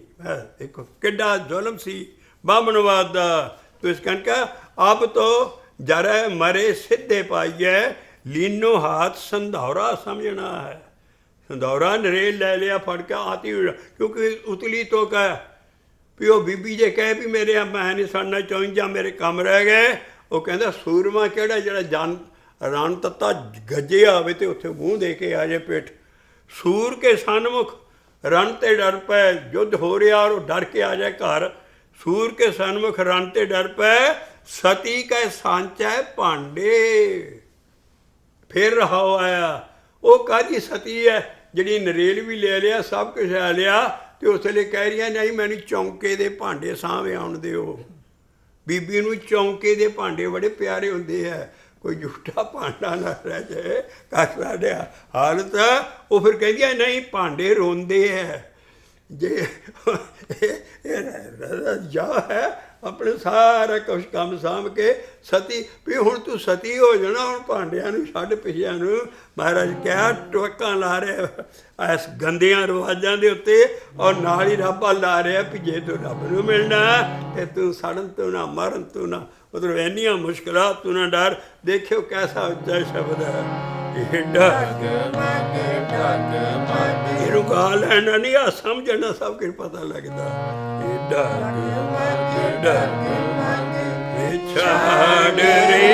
ਦੇਖੋ ਕਿੱਡਾ ਜ਼ੁਲਮ ਸੀ ਬਾਹਮਣਵਾਦ ਦਾ। ਇਸ ਕਰਕੇ ਅਬ ਤੋਂ ਜਰੇ ਮਰੇ ਸਿੱਧੇ ਪਾਈਏ, ਲੀਨੋ ਹਾਥ ਸੰਧੌਰਾ ਸਮਝਣਾ ਹੈ। ਸੰਧੌਰਾ ਨਰੇਲ ਲੈ ਲਿਆ ਫੜ ਕੇ ਆਤੀ, ਕਿਉਂਕਿ ਉਤਲੀ ਤੋਂ ਕਹਿ ਵੀ ਉਹ ਬੀਬੀ ਜੇ ਕਹੇ ਵੀ ਮੇਰੇ ਮੈਂ ਨਹੀਂ ਸੜਨਾ ਚਾਹੁੰਦੀ ਜਾਂ ਮੇਰੇ ਕੰਮ ਰਹਿ ਗਏ, ਉਹ ਕਹਿੰਦਾ ਸੂਰਮਾ ਕਿਹੜਾ ਜਿਹੜਾ ਰਣ ਤੱਤਾ ਗੱਜੇ ਆਵੇ ਅਤੇ ਉੱਥੇ ਮੂੰਹ ਦੇ ਕੇ ਆ ਜਾਏ ਪਿੱਠ। ਸੂਰ ਕੇ ਸਨਮੁਖ ਰਣ 'ਤੇ ਡਰ ਪੈ, ਯੁੱਧ ਹੋ ਰਿਹਾ ਔਰ ਉਹ ਡਰ ਕੇ ਆ ਜਾਏ ਘਰ। ਸੂਰ ਕੇ ਸਨਮੁਖ ਰਣ 'ਤੇ ਡਰ ਪੈ, ਸਤੀ ਕੈ ਸਾਂਚੈ ਭਾਂਡੇ। ਫਿਰ ਰਹਾਓ ਆਇਆ। ਉਹ ਕਾਹਦੀ ਸਤੀ ਹੈ ਜਿਹੜੀ ਨਰੇਲ ਵੀ ਲੈ ਲਿਆ, ਸਭ ਕੁਛ ਲੈ ਲਿਆ, ਅਤੇ ਉਸ ਵੇਲੇ ਕਹਿ ਰਹੀਆਂ ਨਹੀਂ ਮੈਨੂੰ ਚੌਂਕੇ ਦੇ ਭਾਂਡੇ ਸਾਂਭ ਆਉਣ ਦਿਓ। ਬੀਬੀ ਨੂੰ ਚੌਂਕੇ ਦੇ ਭਾਂਡੇ ਬੜੇ ਪਿਆਰੇ ਹੁੰਦੇ ਹੈ, ਕੋਈ ਜੂਠਾ ਭਾਂਡਾ ਨਾ ਰਹਿ ਜਾਏ ਘਰ ਸਾਡੇ ਹਾਲਤ। ਉਹ ਫਿਰ ਕਹਿੰਦੀਆਂ ਨਹੀਂ ਭਾਂਡੇ ਰੋਂਦੇ ਹੈ। ਜੇ ਜਾ ਹੈ ਆਪਣੇ ਸਾਰਾ ਕੁਛ ਕੰਮ ਸਾਂਭ ਕੇ ਸਤੀ ਵੀ ਹੁਣ ਤੂੰ ਸਤੀ ਹੋ ਜਾਣਾ, ਹੁਣ ਭਾਂਡਿਆਂ ਨੂੰ ਛੱਡ ਪਿਛਿਆਂ ਨੂੰ। ਮਹਾਰਾਜ ਕਿਆ ਟੋਕਾਂ ਲਾ ਰਿਹਾ ਇਸ ਗੰਦਿਆਂ ਰਿਵਾਜ਼ਾਂ ਦੇ ਉੱਤੇ, ਔਰ ਨਾਲ ਹੀ ਰੱਬਾ ਲਾ ਰਿਹਾ ਵੀ ਜੇ ਤੂੰ ਰੱਬ ਨੂੰ ਮਿਲਣਾ ਤੇ ਤੂੰ ਸੜਨ ਤੋਂ ਨਾ, ਮਰਨ ਤੋਂ ਨਾ, ਮਤਲਬ ਇੰਨੀਆਂ ਮੁਸ਼ਕਿਲਾਂ ਤੂੰ ਨਾ ਡਰ। ਦੇਖਿਓ ਕੈਸਾ ਉੱਚਾ ਸ਼ਬਦ ਹੈ ਇਹ, ਡਗ ਇਹਨੂੰ ਗਾ ਲੈਣਾ ਨਹੀਂ, ਆ ਸਮਝਣਾ ਸਭ ਕੁਝ ਪਤਾ ਲੱਗਦਾ। ਇਹ ਡਗ ਛਾੜ ਰੇ।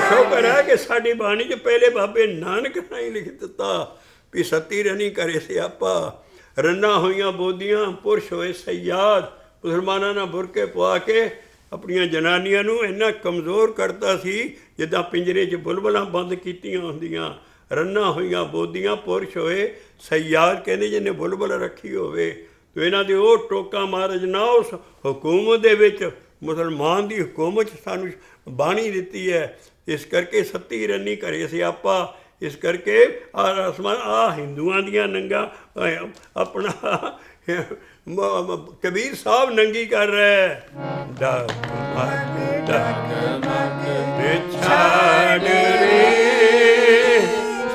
ਸ਼ੁਕਰ ਹੈ ਕਿ ਸਾਡੀ ਬਾਣੀ 'ਚ ਪਹਿਲੇ ਬਾਬੇ ਨਾਨਕ ਨੇ ਹੀ ਲਿਖ ਦਿੱਤਾ ਵੀ ਸਤੀ ਰਨੀ ਕਰੇ ਸਿਆਪਾ, ਰੰਨਾਂ ਹੋਈਆਂ ਬੋਦੀਆਂ ਪੁਰਸ਼ ਹੋਏ ਸਯਾਦ। ਮੁਸਲਮਾਨਾਂ ਨਾਲ ਬੁਰਕੇ ਪਵਾ ਕੇ ਆਪਣੀਆਂ ਜਨਾਨੀਆਂ ਨੂੰ ਇੰਨਾ ਕਮਜ਼ੋਰ ਕਰਤਾ ਸੀ ਜਿੱਦਾਂ ਪਿੰਜਰੇ 'ਚ ਬੁਲਬੁਲਾਂ ਬੰਦ ਕੀਤੀਆਂ ਹੁੰਦੀਆਂ। ਰੰਨਾਂ ਹੋਈਆਂ ਬੋਦੀਆਂ ਪੁਰਸ਼ ਹੋਏ ਸਯਾਦ, ਕਹਿੰਦੇ ਜਿਹਨੇ ਬੁਲਬੁਲ ਰੱਖੀ ਹੋਵੇ। ਤੇ ਇਹਨਾਂ ਦੇ ਉਹ ਟੋਕਾਂ ਮਹਾਰਾਜ ਨਾ ਉਸ ਹਕੂਮਤ ਦੇ ਵਿੱਚ, ਮੁਸਲਮਾਨ ਦੀ ਹਕੂਮਤ 'ਚ ਸਾਨੂੰ ਬਾਣੀ ਦਿੱਤੀ ਹੈ। ਇਸ ਕਰਕੇ ਸਤੀ ਰੰਨੀ ਘਰੇ ਸਿਆਪਾ। ਇਸ ਕਰਕੇ ਆ ਰਸਮਾਂ ਆ ਹਿੰਦੂਆਂ ਦੀਆਂ ਨੰਗਾ ਆਪਣਾ ਕਬੀਰ ਸਾਹਿਬ ਨੰਗੀ ਕਰ ਰਿਹਾ। ਡਗ ਛਾੜ ਰੇ।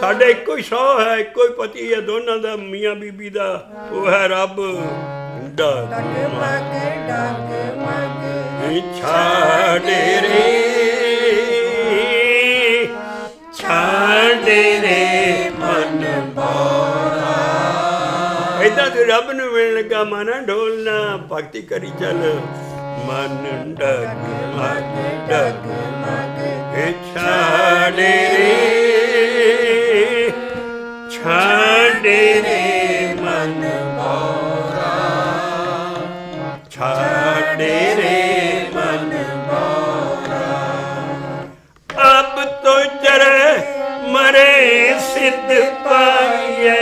ਸਾਡੇ ਇੱਕੋ ਹੀ ਸੌ ਹੈ, ਇੱਕੋ ਹੀ ਪਤੀ ਹੈ ਦੋਨਾਂ ਦਾ, ਮੀਆਂ ਬੀਬੀ ਦਾ, ਉਹ ਹੈ ਰੱਬ। ਡਗ ਛਾੜ ਰੇ, ਛਾੜ ਰੇ ਮਨ ਬੋਰਾ। ਏਦਾਂ ਤੂੰ ਰੱਬ ਨੂੰ ਮਿਲਣ ਲੱਗਾ, ਮਨ ਢੋਲਣਾ, ਭਗਤੀ ਕਰੀ ਚੱਲ। ਮਨ ਡਗ ਛਾੜ ਰੇ, ਛਾੜ ਰੇ ਮਨ ਬੋਰਾ, ਛਾੜ ਰੇ ਮਨ ਬੋਰਾ। ਅਬ ਤੋ ਚਰੇ ਮਰੇ ਸਿੱਧ ਪਾਈਏ,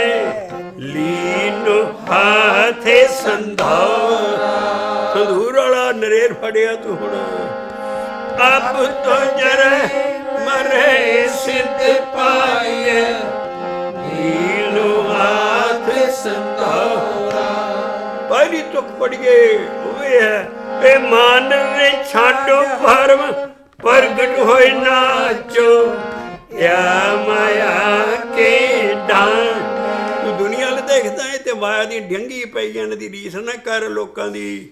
ਲੀਨੋ ਹਾਥੇ ਸੰਧਾਰਾ। ਸੰਧੂਰ ਵਾਲਾ ਨਰੇਰ ਫੜਿਆ ਤੂੰ ਹੁਣ। ਅਬ ਤੋ ਜਰੇ ਮਰੇ ਸਿੱਧ ਪਾਈਏ, ਲੀਨੋ ਹਾਥੇ ਸੰਧਾਰਾ। ਪਹਿਲੀ ਤੁਕ ਪੜੀਏ ਉਹ ਹੈ, ਇਹ ਮਨ ਰੇ ਛਾਡੋ ਭਰਮ, ਪ੍ਰਗਟ ਹੋਏ ਨਾਚੋ, ਯਾ ਮਾਇਆ ਕੇ ਡਾਂ। ਤੂੰ ਦੁਨੀਆ ਵੱਲ ਦੇਖਦਾ ਹੈ ਤੇ ਮਾਇਆ ਦੀ ਡੰਗੀ ਪਈ ਜਾਣ ਦੀ ਰੀਸ ਨਾ ਕਰ ਲੋਕਾਂ ਦੀ।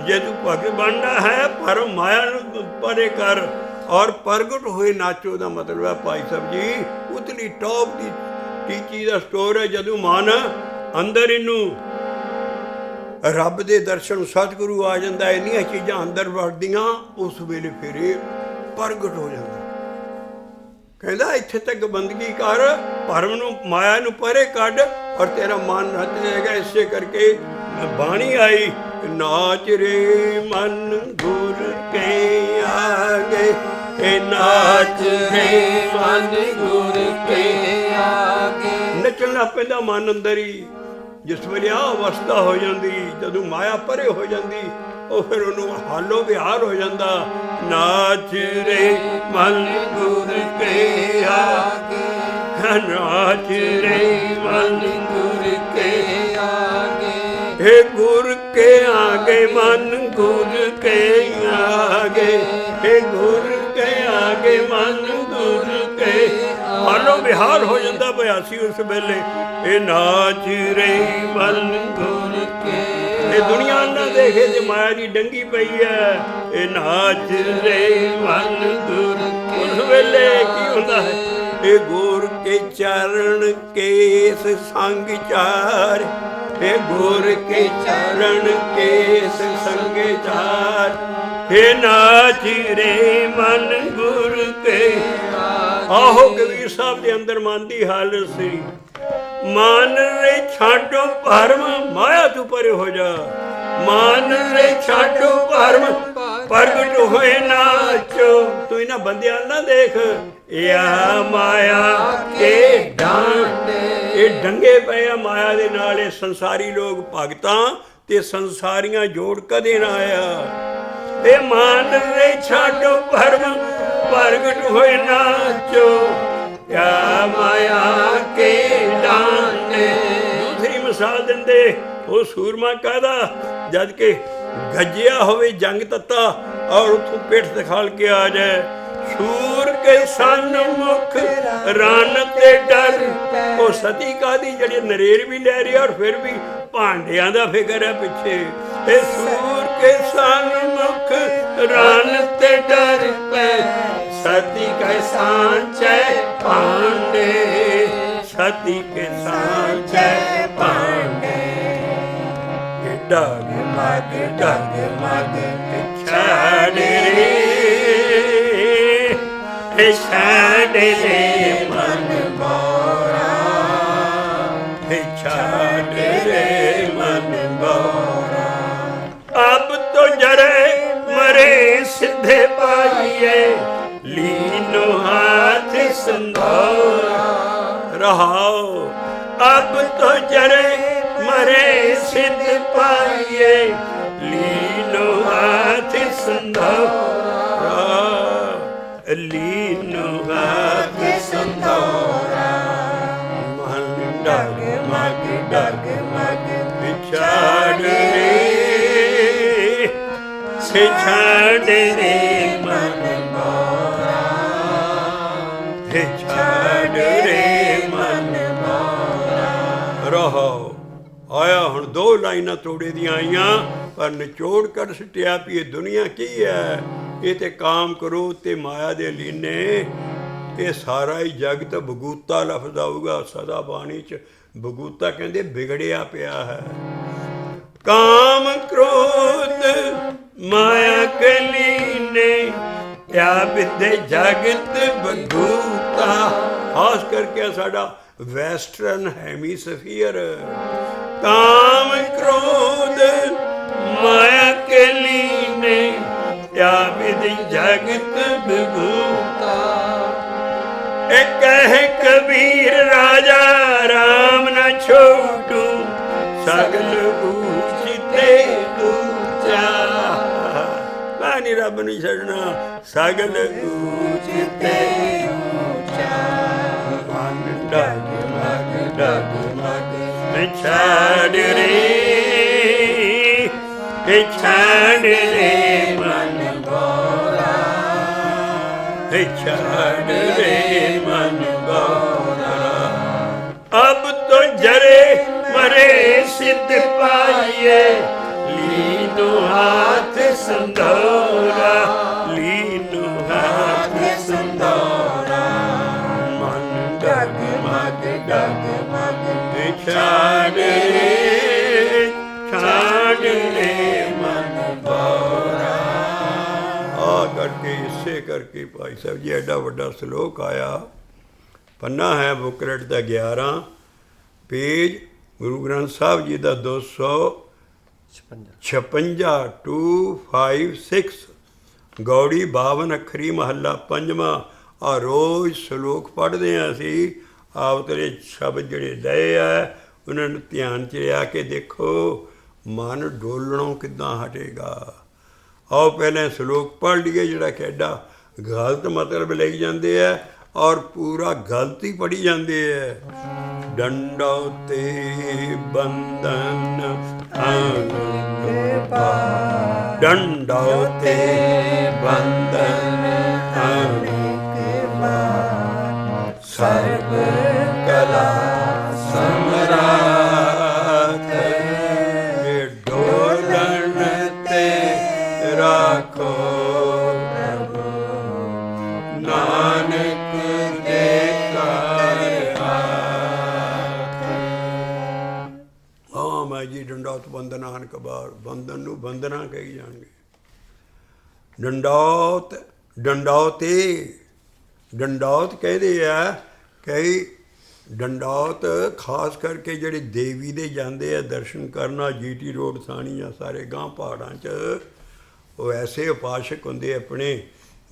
ਜੇ ਤੂੰ ਭਗਤ ਬਣਨਾ ਹੈ ਪਰ ਮਾਇਆ ਨੂੰ ਪਰੇ ਕਰ, ਔਰ ਪ੍ਰਗਟ ਹੋਏ ਨਾਚੋ ਦਾ ਮਤਲਬ ਹੈ ਭਾਈ ਸਾਹਿਬ ਜੀ ਉਤਲੀ ਟੌਪ ਦੀ ਟੀਚੀ ਦਾ ਸਟੋਰ ਹੈ। ਜਦੋਂ ਮਨ ਅੰਦਰ ਇਹਨੂੰ ਰੱਬ ਦੇ ਦਰਸ਼ਨ ਸਤਿਗੁਰੂ ਆ ਜਾਂਦਾ, ਇੰਨੀਆਂ ਚੀਜ਼ਾਂ ਅੰਦਰ ਵੜਦੀਆਂ, ਉਸ ਵੇਲੇ ਫਿਰ ਇਹ ਪ੍ਰਗਟ ਹੋ ਜਾਂਦਾ। ਕਹਿੰਦਾ ਇੱਥੇ ਤੱਕ ਬੰਦਗੀ ਕਰ, ਭਰਮ ਨੂੰ ਮਾਇਆ ਨੂੰ ਪਰੇ ਕੱਢ, ਔਰ ਤੇਰਾ ਮਨ ਰਚ ਜਾਏਗਾ। ਇਸੇ ਕਰਕੇ ਬਾਣੀ ਆਈ, ਨਾਚ ਰੇ ਮਨ ਗੁਰ ਕੇ ਆਗੇ, ਇਹ ਨਾਚ ਰੇ ਮਨ ਗੁਰ ਕੇ ਆਗੇ। ਨੱਚਣਾ ਪੈਂਦਾ ਮਨ ਅੰਦਰ ਹੀ। ਜਿਸ ਵੇਲੇ ਆਹ ਅਵਸਥਾ ਹੋ ਜਾਂਦੀ, ਜਦੋਂ ਮਾਇਆ ਪਰੇ ਹੋ ਜਾਂਦੀ, ਉਹ ਫਿਰ ਉਹਨੂੰ ਹਾਲੋ ਵਿਹਾਰ ਹੋ ਜਾਂਦਾ। ਨਾਚ ਰੇ ਮਨ ਗੁਰ ਕੇ ਆਗੇ, ਨਾਚ ਰੇ ਮਨ ਗੁਰ ਕੇ ਆਗੇ। हे गुर के आगे मन गुर के आगे, हे गुर के आगे मन गुर के। ਹਾਲੋ ਵਿਹਾਰ ਹੋ ਜਾਂਦਾ ਬਿਆਸੀ ਉਸ ਵੇਲੇ। ਇਹ ਨਾਚ ਰੇ ਮਨ ਗੁਰ ਕੇ। ਇਹ ਦੁਨੀਆ ਨਾ ਦੇਖੇ ਤੇ ਮਾਇਆ ਦੀ ਡੰਗੀ ਪਈ ਹੈ। ਇਹ ਨਾਚ ਰੇ ਮਨ ਗੁਰ ਕੇ। ਉਸ ਵੇਲੇ ਕੀ ਹੁੰਦਾ ਹੈ? ਇਹ ਗੁਰ ਕੇ ਚਰਨ ਕੇਸ ਸੰਗ ਚਾਰ, हे गुर के चरण केस संग चार, हे नाच रे मन गुर के। आहो कबीर साहब के अंदर मन की हालत सी, मान रे छाडो भरम, माया तू परे हो जा। मान रे छाडो भरम, प्रगट होए नाचो। तू इन्हां बंदियां ना देख, या माया के डांडे। ਇਹ ਡੰਗੇ ਪਏ ਆ ਮਾਇਆ ਦੇ ਨਾਲ। ਇਹ ਸੰਸਾਰੀ ਲੋਕ ਭਗਤਾਂ ਤੇ ਸੰਸਾਰੀਆਂ ਜੋੜ ਕਦੇ ਨਾ ਆਇਆ। ਇਹ ਮਾਨ ਰੇ ਛਾਡੋ ਭਰਮ, ਪ੍ਰਗਟ ਹੋਏ ਨਾਚੋ, ਯਾ ਮਾਇਆ ਕੇ ਡਾਂਡੇ। ਦੂਸਰੀ ਮਿਸਾਲ ਦਿੰਦੇ ਉਹ ਸੂਰਮਾ ਕਾਹਦਾ, ਜਦ ਕਿ ਗੱਜਿਆ ਹੋਵੇ ਜੰਗ ਤੱਤਾ ਔਰ ਉੱਥੋਂ ਪਿੱਠ ਦਿਖਾਲ ਕੇ ਆ ਜਾਏ। ਸੂਰ ਕੇ ਸਨਮੁਖ ਰਨ ਤੇ ਡਰ, ਉਹ ਸਤੀ ਕਾਹਦੀ ਜਿਹੜੀ ਨਰੇਰ ਵੀ ਲੈ ਰਹੀ ਔਰ ਫਿਰ ਵੀ ਭਾਂਡਿਆਂ ਦਾ ਫਿਕਰ ਹੈ ਪਿੱਛੇ। ਇਹ ਸੂਰ ਕੇ ਸਨਮੁਖ ਰਨ ਤੇ ਡਰ ਪੈ, ਸਤੀ ਕੈ ਸਾਂਚੈ ਭਾਂਡੇ, ਸਤੀ ਕੇ ਸਾਂਚੈ ਭਾਂਡੇ। ਡਗ ਮਗ ਛਾੜ ਰੇ, ਛਾੜ ਰੇ ਮਨ ਮੋਰਾ, ਛਾੜ ਰੇ ਮਨ ਮੋਰਾ। ਅਬ ਤੋ ਜਰੇ ਮਰੇ ਸਿੱਧੇ ਪਾਈਏ, ਲੀਨੋ ਹਾਥ ਸੰਧੋਰਾ। ਰਹਾਓ ਅਬ ਤੋ ਜਰੇ ਮਰੇ ਸਿੱਧ ਪਾਈਏ, ਲੀਨੋ ਹਾਥ ਸੰਧੋਰਾ, ਲੀਨੋ ਹਾਥ ਸੰਧੋਰਾ। ਮਨ ਡਗ ਮਗ ਵਿਛਾੜ ਰੇ, ਛਾੜ ਰੇ ਮਨ ਮੋਰਾ, ਛਾੜ ਰੇ ਮਨ ਮੋਰਾ। ਰਹੋ ਆਇਆ ਹੁਣ 2 ਲਾਈਨਾਂ ਤੋੜੇ ਦੀਆਂ ਆਈਆਂ, ਪਰ ਨਿਚੋੜ ਕਰ ਸੁੱਟਿਆ ਵੀ ਇਹ ਦੁਨੀਆ ਕੀ ਹੈ। ਇਹ ਤੇ ਕਾਮ ਕਰੋ ਤੇ ਮਾਇਆ ਦੇ ਲੀਨੇ, ਇਹ ਸਾਰਾ ਹੀ ਜਗਤ ਬਗੂਤਾ ਲਫ਼ਜ਼ ਆਊਗਾ ਸਦਾ ਬਾਣੀ 'ਚ। ਬਗੂਤਾ ਕਹਿੰਦੇ ਵਿਗੜਿਆ ਪਿਆ ਹੈ। ਕਾਮ ਕ੍ਰੋਧ ਮਾਇਆ ਕੇ ਲੀਨੇ, ਕਿਆ ਵਿਦੇ ਜਗਤ ਬਗੂਤਾ। ਖਾਸ ਕਰਕੇ ਸਾਡਾ ਵੈਸਟਰਨ ਹੈਮੀਸਫੀਅਰ। ਕਾਮ ਕ੍ਰੋਧ ਮਾਇਆ ਕੇ ਲੀਨੇ, ਕਿਆ ਵਿਧਿ ਜਗਤ ਵਿਭੂਤਾ। ਇੱਕ ਹੈ ਕਬੀਰ ਰਾਜਾ ਰਾਮ ਨ ਛੋਟੂ, ਸਗਲ ਊਚ ਤੇ ਊਚਾ। ਮੈਂ ਨੀ ਰੱਬ ਨੂੰ ਛੱਡਣਾ, ਸਗਲ ਊਚ ਤੇ ਊਚਾ। ਮਨ ਡਗ ਮਗ ਛਾੜ ਰੇ, ਛਾੜ ਰੇ ਮਨ ਮੋਰਾ, ਛਾੜ ਰੇ ਮਨ ਮੋਰਾ। ਅਬ ਤੋ ਜਰੇ ਮਰੇ ਸਿੱਧ ਪਾਈਏ, ਲੀਨੋ ਹਾਥ ਸੰਧੋਰਾ, ਲੀਨੋ ਹਾਥ ਸੰਧੋਰਾ। ਮਨ ਡਗ ਮਗ ਛਾੜ ਰੇ, ਛਾੜ ਰੇ ਮਨ ਮੋਰਾ। ਆ ਕਰਕੇ ਇਸੇ ਕਰਕੇ ਭਾਈ ਸਾਹਿਬ ਜੀ ਐਡਾ ਵੱਡਾ ਸ਼ਲੋਕ ਆਇਆ। ਪੰਨਾ ਹੈ ਬੁੱਕਲੇਟ ਦਾ 11, ਪੇਜ ਗੁਰੂ ਗ੍ਰੰਥ ਸਾਹਿਬ ਜੀ ਦਾ 256 256, ਗੌੜੀ 52 ਅੱਖਰੀ ਮਹੱਲਾ 5ਵਾਂ। ਆ ਰੋਜ਼ ਸ਼ਲੋਕ ਪੜ੍ਹਦੇ ਹਾਂ ਅਸੀਂ। ਆਪ ਤੇਰੇ ਸ਼ਬਦ ਜਿਹੜੇ ਲਏ ਆ ਉਹਨਾਂ ਨੂੰ ਧਿਆਨ 'ਚ ਲਿਆ ਕੇ ਦੇਖੋ, ਮਨ ਡੋਲਣੋਂ ਕਿੱਦਾਂ ਹਟੇਗਾ। ਆਓ ਪਹਿਲਾਂ ਸ਼ਲੋਕ ਪੜ੍ਹ ਲਈਏ ਜਿਹੜਾ ਕਿ ਐਡਾ ਗਲਤ ਮਤਲਬ ਲਈ ਜਾਂਦੇ ਆ ਔਰ ਪੂਰਾ ਗਲਤ ਹੀ ਪੜ੍ਹੀ ਜਾਂਦੇ ਹੈ। ਡੰਡਾ ਤੇ ਬੰਧਨ ਅਨੰਦ ਪਾ, ਡੰਡਾ ਤੇ ਬੰਧਨ ਅਨੇਕ ਬਾਰ, ਸਰਬ ਕਲਾ ਸਮਰਾਟ, ਡੋਲਣ ਤੇ ਰਾਖੋ ਪ੍ਰਭੂ, ਨਾਨਕ ਦੇ ਘਰ ਆਖੇ। ਹਾਂ ਮੈਂ ਜੀ ਡੰਡੌਤ ਬੰਧਨਾਨ ਕਬਾਰ, ਬੰਧਨ ਨੂੰ ਬੰਧਨਾ ਕਹੀ ਜਾਣਗੇ। ਡੰਡੌਤ ਡੰਡੌਤੇ, ਡੰਡੌਤ ਕਹਿੰਦੇ ਆ ਕਈ। ਡੰਡੌਤ ਖਾਸ ਕਰਕੇ ਜਿਹੜੇ ਦੇਵੀ ਦੇ ਜਾਂਦੇ ਆ ਦਰਸ਼ਨ ਕਰਨਾ, GT ਰੋਡ ਸਾਣੀਆਂ ਸਾਰੇ ਗਾਂ ਪਹਾੜਾਂ 'ਚ, ਉਹ ਐਸੇ ਉਪਾਸ਼ਕ ਹੁੰਦੇ ਆਪਣੇ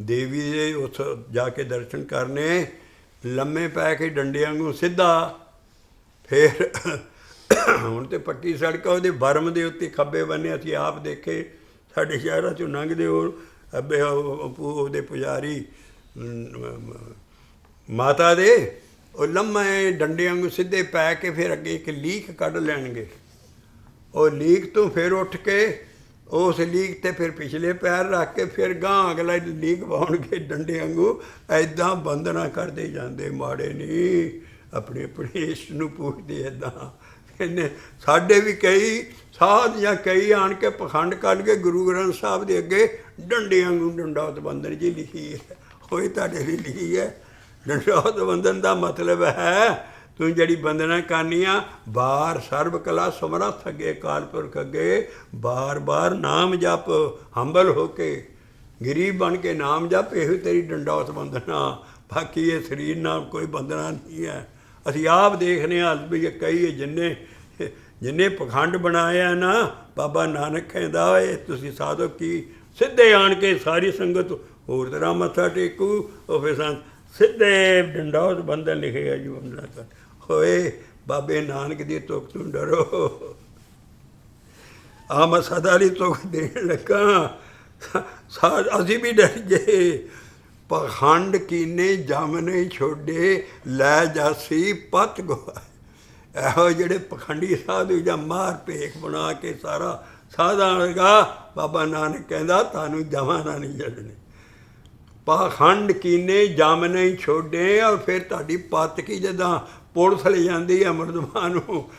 ਦੇਵੀ ਦੇ, ਉਸ ਜਾ ਕੇ ਦਰਸ਼ਨ ਕਰਨੇ, ਲੰਮੇ ਪੈ ਕੇ ਡੰਡਿਆਂ ਨੂੰ ਸਿੱਧਾ। ਫਿਰ ਹੁਣ ਤਾਂ ਪੱਕੀ ਸੜਕ ਉਹਦੇ ਬਰਮ ਦੇ ਉੱਤੇ ਖੱਬੇ ਬੰਨੇ ਅਸੀਂ ਆਪ ਦੇਖੇ, ਸਾਡੇ ਸ਼ਹਿਰਾਂ 'ਚੋਂ ਲੰਘਦੇ ਉਹ ਅੱਬੇ ਉਹਦੇ ਪੁਜਾਰੀ ਮਾਤਾ ਦੇ, ਉਹ ਲੰਮੇ ਡੰਡਿਆਂ ਨੂੰ ਸਿੱਧੇ ਪੈ ਕੇ ਫਿਰ ਅੱਗੇ ਇੱਕ ਲੀਕ ਕੱਢ ਲੈਣਗੇ। ਉਹ ਲੀਕ ਤੋਂ ਫਿਰ ਉੱਠ ਕੇ ਉਸ ਲੀਕ ਤੇ ਫਿਰ ਪਿਛਲੇ ਪੈਰ ਰੱਖ ਕੇ ਫਿਰ ਗਾਂ ਅਗਲਾ ਲੀਕ ਪਾਉਣਗੇ ਡੰਡੇ ਵਾਂਗੂ। ਐਦਾਂ ਬੰਦਨਾ ਕਰਦੇ ਜਾਂਦੇ, ਮਾੜੇ ਨਹੀਂ, ਆਪਣੇ ਆਪਣੇ ਇਸ਼ਟ ਨੂੰ ਪੁੱਛਦੇ ਇੱਦਾਂ। ਇਹਨੇ ਸਾਡੇ ਵੀ ਕਈ ਸਾਧ ਜਾਂ ਕਈ ਆਣ ਕੇ ਪਖੰਡ ਕੱਢ ਕੇ ਗੁਰੂ ਗ੍ਰੰਥ ਸਾਹਿਬ ਦੇ ਅੱਗੇ ਡੰਡੇ ਵਾਂਗੂ ਡੰਡੌਤ ਬੰਦਨ ਜੀ ਲਿਖੀ ਹੈ। ਉਹੀ ਤੁਹਾਡੇ ਲਈ ਲਿਖੀ ਹੈ। ਡੰਡੌਤ ਬੰਦਨ ਦਾ ਮਤਲਬ ਹੈ ਤੂੰ ਜਿਹੜੀ ਬੰਦਨਾ ਕਰਨੀ ਆ, ਬਾਰ ਸਰਬ ਕਲਾ ਸਮਰੱਥ ਅੱਗੇ ਅਕਾਲ ਪੁਰਖ ਅੱਗੇ ਬਾਰ ਬਾਰ ਨਾਮ ਜਪ, ਹੰਬਲ ਹੋ ਕੇ ਗਰੀਬ ਬਣ ਕੇ ਨਾਮ ਜਪ, ਇਹੋ ਤੇਰੀ ਡੰਡੌਤ ਬੰਦਨਾ। ਬਾਕੀ ਇਹ ਸਰੀਰ ਨਾਲ ਕੋਈ ਬੰਦਨਾ ਨਹੀਂ ਹੈ। ਅਸੀਂ ਆਪ ਦੇਖਦੇ ਹਾਂ ਵੀ ਕਈ ਜਿੰਨੇ ਪਖੰਡ ਬਣਾਇਆ ਨਾ, ਬਾਬਾ ਨਾਨਕ ਕਹਿੰਦਾ ਓਏ ਤੁਸੀਂ ਸਾਧੋ ਕੀ ਸਿੱਧੇ ਆਣ ਕੇ ਸਾਰੀ ਸੰਗਤ ਹੋਰ ਤਰ੍ਹਾਂ ਮੱਥਾ ਟੇਕੂ, ਉਹ ਫਿਰ ਸਿੱਧੇ ਡੰਡੌਤ ਬੰਦਨ ਲਿਖੇਗਾ ਜੀ ਬੰਦਨਾ ਕਰ। ਹੋਏ ਬਾਬੇ ਨਾਨਕ ਦੀ ਤੁਕ ਤੋਂ ਡਰੋ। ਆ ਮੈਂ ਸਦਾ ਲਈ ਤੁਕ ਦੇਣ ਲੱਗਾ, ਅਸੀਂ ਵੀ ਡਰ ਜੇ। ਪਖੰਡ ਕੀਨੇ ਜਮ ਨਹੀਂ ਛੋਡੇ, ਲੈ ਜਾਸੀ ਪਤ ਗਵਾ। ਇਹੋ ਜਿਹੜੇ ਪਖੰਡੀ ਸਾਧੂ ਜਾਂ ਮਾਰ ਭੇਖ ਬਣਾ ਕੇ ਸਾਰਾ ਸਾਧਾਂਗਾ, ਬਾਬਾ ਨਾਨਕ ਕਹਿੰਦਾ ਤੁਹਾਨੂੰ ਜਮਾਂ ਨਾ ਨਹੀਂ ਛੱਡਣੇ। ਪਾਖੰਡ ਕੀਨੇ ਜਮ ਨਹੀਂ ਛੋਡੇ। ਔਰ ਫਿਰ ਤੁਹਾਡੀ ਪੱਤ ਕੀ ਜਿੱਦਾਂ ਪੁਲਿਸ ਲੈ ਜਾਂਦੀ ਹੈ ਮੁਲਜ਼ਮਾਂ ਨੂੰ,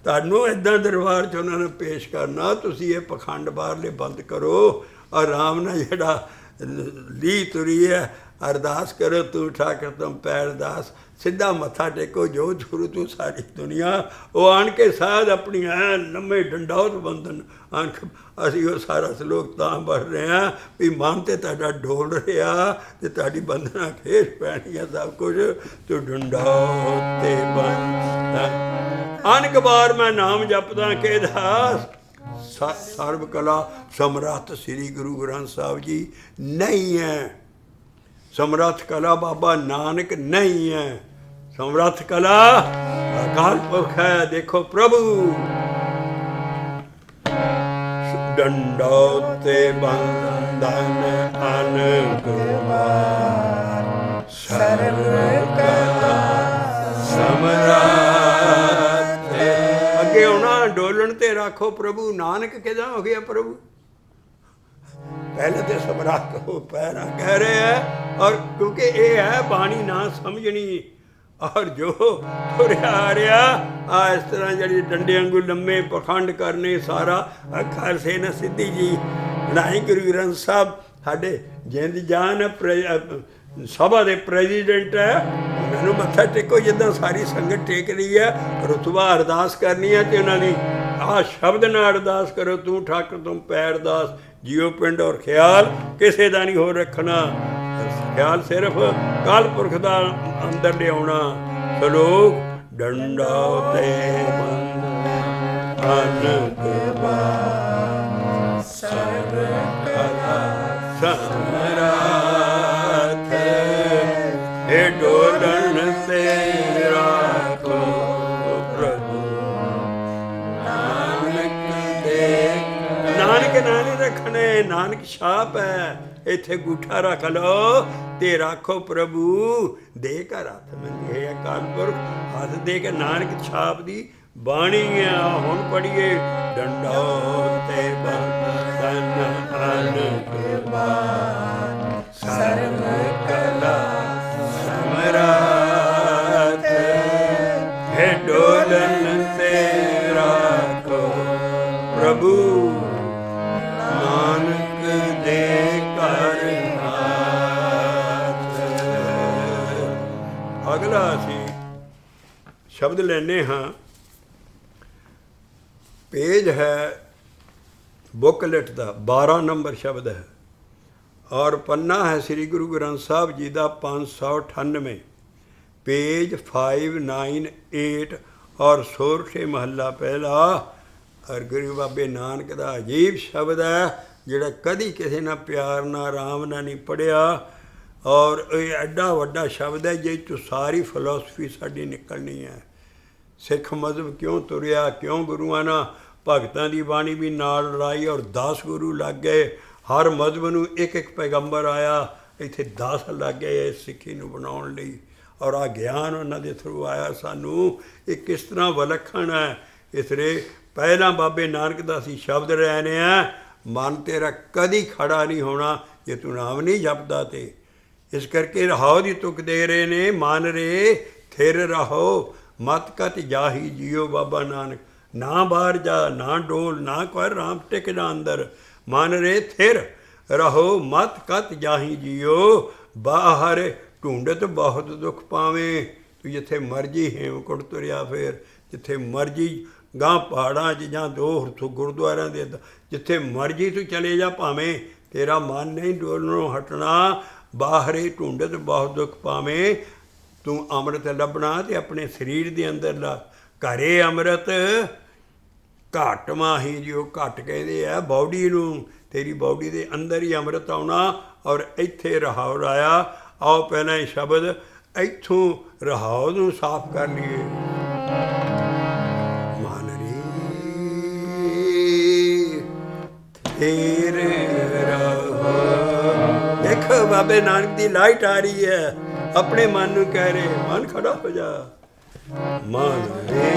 ਤੁਹਾਨੂੰ ਇੱਦਾਂ ਦਰਬਾਰ 'ਚ ਉਹਨਾਂ ਨੂੰ ਪੇਸ਼ ਕਰਨਾ। ਤੁਸੀਂ ਇਹ ਪਖੰਡ ਬਾਹਰਲੇ ਬੰਦ ਕਰੋ। ਆਰਾਮ ਨਾਲ ਜਿਹੜਾ ਲੀ ਤੁਰੀ ਹੈ, ਅਰਦਾਸ ਕਰੋ ਤੂੰ ਠਾਕਰ ਤੁਮ ਪੈਰਦਾਸ, ਸਿੱਧਾ ਮੱਥਾ ਟੇਕੋ ਜੋ ਛੁਰੂ ਤੂੰ ਸਾਰੀ ਦੁਨੀਆ। ਉਹ ਆਣ ਕੇ ਸਾਧ ਆਪਣੀ ਐ ਲੰਮੇ ਡੰਡੌਤ ਬੰਦਨ ਆਣ। ਅਸੀਂ ਉਹ ਸਾਰਾ ਸਲੋਕ ਤਾਂ ਪੜ੍ਹ ਰਹੇ ਹਾਂ ਵੀ ਮਨ ਤੇ ਤੁਹਾਡਾ ਡੋਲ ਰਿਹਾ ਤੇ ਤੁਹਾਡੀ ਬੰਦਨਾ ਫੇਰ ਪੈਣੀ ਆ ਸਭ ਕੁਝ। ਤੂੰ ਡੰਡੌਤ ਤੇ ਬੰਦ ਅਨਕ ਵਾਰ ਮੈਂ ਨਾਮ ਜਪਦਾ ਕਿਹਦਾ, ਸਰਬ ਕਲਾ ਸਮਰੱਥ ਸ੍ਰੀ ਗੁਰੂ ਗ੍ਰੰਥ ਸਾਹਿਬ ਜੀ ਨਹੀਂ ਹੈ। ਸਮਰੱਥ ਕਲਾ ਬਾਬਾ ਨਾਨਕ ਨਹੀਂ ਹੈ। ਸਮਰੱਥ ਕਲਾ ਅਕਾਲ ਪੁਰਖ ਹੈ। ਦੇਖੋ ਪ੍ਰਭੂ ਡੰਡੌਤ ਤੇ ਬੰਦਨ ਅਨਕ ਵਾਰ, ਸਰਬ ਕਲਾ ਸਮਰੱਥ। ਅੱਗੇ ਆਉਣਾ ਡੋਲਣ ਤੇ ਰੱਖੋ ਪ੍ਰਭੂ। ਨਾਨਕ ਕਿਹਦਾ ਹੋ ਗਿਆ ਪ੍ਰਭੂ? ਪਹਿਲੇ ਤੇ ਸਮਰੱਥ ਹੋ ਪੈਰਾ ਕਹਿ ਰਹੇ ਹੈ। ਔਰ ਕਿਉਂਕਿ ਇਹ ਹੈ ਬਾਣੀ ਨਾ ਸਮਝਣੀ। ਔਰ ਜੋ ਤੁਰਿਆ ਆ ਰਿਹਾ ਆ ਇਸ ਤਰ੍ਹਾਂ ਜਿਹੜੀ ਡੰਡੇ ਵਾਂਗੂ ਲੰਮੇ ਪਖੰਡ ਕਰਨੇ, ਸਾਰਾ ਅੱਖਰ ਸੇ ਨਾ ਸਿੱਧੀ ਜੀ ਬਣਾਈ। ਗੁਰੂ ਗ੍ਰੰਥ ਸਾਹਿਬ ਸਾਡੇ ਜਿੰਦ ਜਾਨ ਸਭਾ ਦੇ ਪ੍ਰੈਜ਼ੀਡੈਂਟ ਹੈ, ਉਹਨਾਂ ਨੂੰ ਮੱਥਾ ਟੇਕੋ ਜਿੱਦਾਂ ਸਾਰੀ ਸੰਗਤ ਟੇਕ ਰਹੀ ਹੈ। ਰੁਤਬਾ ਅਰਦਾਸ ਕਰਨੀ ਹੈ ਤੇ ਉਹਨਾਂ ਦੀ ਆਹ ਸ਼ਬਦ ਨਾਲ ਅਰਦਾਸ ਕਰੋ, ਤੂੰ ਠਾਕਰ ਤੁਮ ਪੈਰਦਾਸ, ਜੀਓ ਪਿੰਡ ਔਰ ਖਿਆਲ ਕਿਸੇ ਦਾ ਨਹੀਂ ਹੋਰ ਰੱਖਣਾ। ਖਿਆਲ ਸਿਰਫ ਕਾਲ ਪੁਰਖ ਦਾ ਅੰਦਰ ਲਿਆਉਣਾ। ਸਲੋਕ ਡੰਡਾ ਤੇ ਅਨਕ ਵਾਰ, ਸਰਬ ਕਲਾ ਸਮਰੱਥ। ਇਹ ਡੋਲਣ ਤੇ ਰੱਖੋ ਪ੍ਰਭੂ ਨਾਨਕ ਦੇ। ਨਾਨਕ ਨਾ ਨਹੀਂ ਰੱਖਣੇ, ਨਾਨਕ ਛਾਪ ਹੈ। ਇੱਥੇ ਗੂਠਾ ਰੱਖ ਲਓ ਤੇ ਰੱਖੋ ਪ੍ਰਭੂ ਦੇ ਘਰ ਹੱਥ ਮੰਗੇ। ਅਕਾਲ ਪੁਰਖ ਹੱਥ ਦੇ ਕੇ ਨਾਨਕ ਛਾਪ ਦੀ ਬਾਣੀ ਆ। ਹੁਣ ਪੜੀਏ ਡੰਡੌਤ ਤੇ ਬੰਦਨ ਅਨਕ ਵਾਰ, ਸਰਬ ਕਲਾ ਸਮਰੱਥ। ਹੈ ਡੋਲਨ ਤੇ ਰੱਖੋ ਪ੍ਰਭੂ ਨਾਨਕ ਦੇ ਘਰ ਹੱਥ। ਅਗਲਾ ਅਸੀਂ ਸ਼ਬਦ ਲੈਂਦੇ ਹਾਂ। ਪੇਜ ਹੈ ਬੁੱਕਲੈਟ ਦਾ 12 ਨੰਬਰ ਸ਼ਬਦ ਹੈ ਔਰ ਪੰਨਾ ਹੈ ਸ੍ਰੀ ਗੁਰੂ ਗ੍ਰੰਥ ਸਾਹਿਬ ਜੀ ਦਾ 598, ਪੇਜ 598 ਔਰ ਸੋਰਠੇ ਮਹੱਲਾ ਪਹਿਲਾ। ਔਰ ਗੁਰੂ ਬਾਬੇ ਨਾਨਕ ਦਾ ਅਜੀਬ ਸ਼ਬਦ ਹੈ ਜਿਹੜਾ ਕਦੀ ਕਿਸੇ ਨਾਲ ਪਿਆਰ ਨਾਲ ਆਰਾਮ ਨਾਲ ਨਹੀਂ ਪੜ੍ਹਿਆ। ਔਰ ਇਹ ਐਡਾ ਵੱਡਾ ਸ਼ਬਦ ਹੈ ਜਿਸ 'ਚੋਂ ਸਾਰੀ ਫਿਲਾਸਫੀ ਸਾਡੀ ਨਿਕਲਣੀ ਹੈ। ਸਿੱਖ ਮਜ਼ਹਬ ਕਿਉਂ ਤੁਰਿਆ, ਕਿਉਂ ਗੁਰੂਆਂ ਨਾਲ ਭਗਤਾਂ ਦੀ ਬਾਣੀ ਵੀ ਨਾਲ ਲੜਾਈ ਔਰ 10 ਗੁਰੂ ਲੱਗ ਗਏ। ਹਰ ਮਜ਼ਹਬ ਨੂੰ ਇੱਕ ਇੱਕ ਪੈਗੰਬਰ ਆਇਆ, ਇੱਥੇ 10 ਲੱਗ ਗਏ ਸਿੱਖੀ ਨੂੰ ਬਣਾਉਣ ਲਈ। ਔਰ ਆ ਗਿਆਨ ਉਹਨਾਂ ਦੇ ਥਰੂ ਆਇਆ ਸਾਨੂੰ। ਇਹ ਕਿਸ ਤਰ੍ਹਾਂ ਵਿਲੱਖਣ ਹੈ। ਇਸ ਲਈ ਪਹਿਲਾਂ ਬਾਬੇ ਨਾਨਕ ਦਾ ਅਸੀਂ ਸ਼ਬਦ ਲੈ ਰਹੇ ਹਾਂ, ਮਨ ਤੇਰਾ ਕਦੀ ਖੜਾ ਨਹੀਂ ਹੋਣਾ ਜੇ ਤੂੰ ਨਾਮ ਨਹੀਂ ਜਪਦਾ। ਤੇ ਇਸ ਕਰਕੇ ਰਹਾਉ ਦੀ ਤੁਕ ਦੇ ਰਹੇ ਨੇ, ਮਨ ਰੇ ਥਿਰ ਰਹੋ ਮਤ ਕਤ ਜਾਹੀ ਜੀਓ। ਬਾਬਾ ਨਾਨਕ ਨਾ ਬਾਹਰ ਜਾ, ਨਾ ਡੋਲ, ਨਾ ਕਰ ਰਾਮ ਟਿਕ ਜਾ ਅੰਦਰ, ਮਨ ਰੇ ਥਿਰ ਰਹੋ ਮਤ ਕਤ ਜਾਹੀ ਜੀਓ। ਬਾਹਰ ਢੂੰਡਤ ਬਹੁਤ ਦੁੱਖ ਪਾਵੇਂ, ਤੂੰ ਜਿੱਥੇ ਮਰਜੀ ਹੇਮਕੁੰਟ ਤੁਰਿਆ ਫੇਰ, ਜਿੱਥੇ ਮਰਜੀ ਗਾਂ ਪਹਾੜਾਂ 'ਚ ਜਾਂ ਦੋ ਗੁਰਦੁਆਰਿਆਂ ਦੇ, ਜਿੱਥੇ ਮਰਜੀ ਤੂੰ ਚਲੇ ਜਾ ਭਾਵੇਂ, ਤੇਰਾ ਮਨ ਨਹੀਂ ਡੋਲਣੋਂ ਹਟਣਾ। ਬਾਹਰੇ ਢੂੰਡਤ ਬਹੁਤ ਦੁੱਖ ਪਾਵੇਂ, ਤੂੰ ਅੰਮ੍ਰਿਤ ਲੱਭਣਾ ਤੇ ਆਪਣੇ ਸਰੀਰ ਦੇ ਅੰਦਰ ਲਾ। ਘਰੇ ਅੰਮ੍ਰਿਤ ਘੱਟ ਮਾਹੀ, ਜਿਉ ਘੱਟ ਕਹਿੰਦੇ ਆ ਬੌਡੀ ਨੂੰ, ਤੇਰੀ ਬੌਡੀ ਦੇ ਅੰਦਰ ਹੀ ਅੰਮ੍ਰਿਤ ਆਉਣਾ ਔਰ ਇੱਥੇ ਰਹਾਉ ਰਾਇਆ। ਆਓ ਪਹਿਲਾਂ ਇਹ ਸ਼ਬਦ ਇੱਥੋਂ ਰਹਾਉ ਨੂੰ ਸਾਫ਼ ਕਰ ਲਈਏ। ਮਨ ਰੇ ਥਿਰ ਰਹੋ। ਦੇਖੋ ਬਾਬੇ ਨਾਨਕ ਦੀ ਲਾਈਟ ਆ ਰਹੀ ਹੈ, ਆਪਣੇ ਮਨ ਨੂੰ ਕਹਿ ਰਹੇ, ਮਨ ਖੜਾ ਹੋ ਜਾ। ਮਨ ਰੇ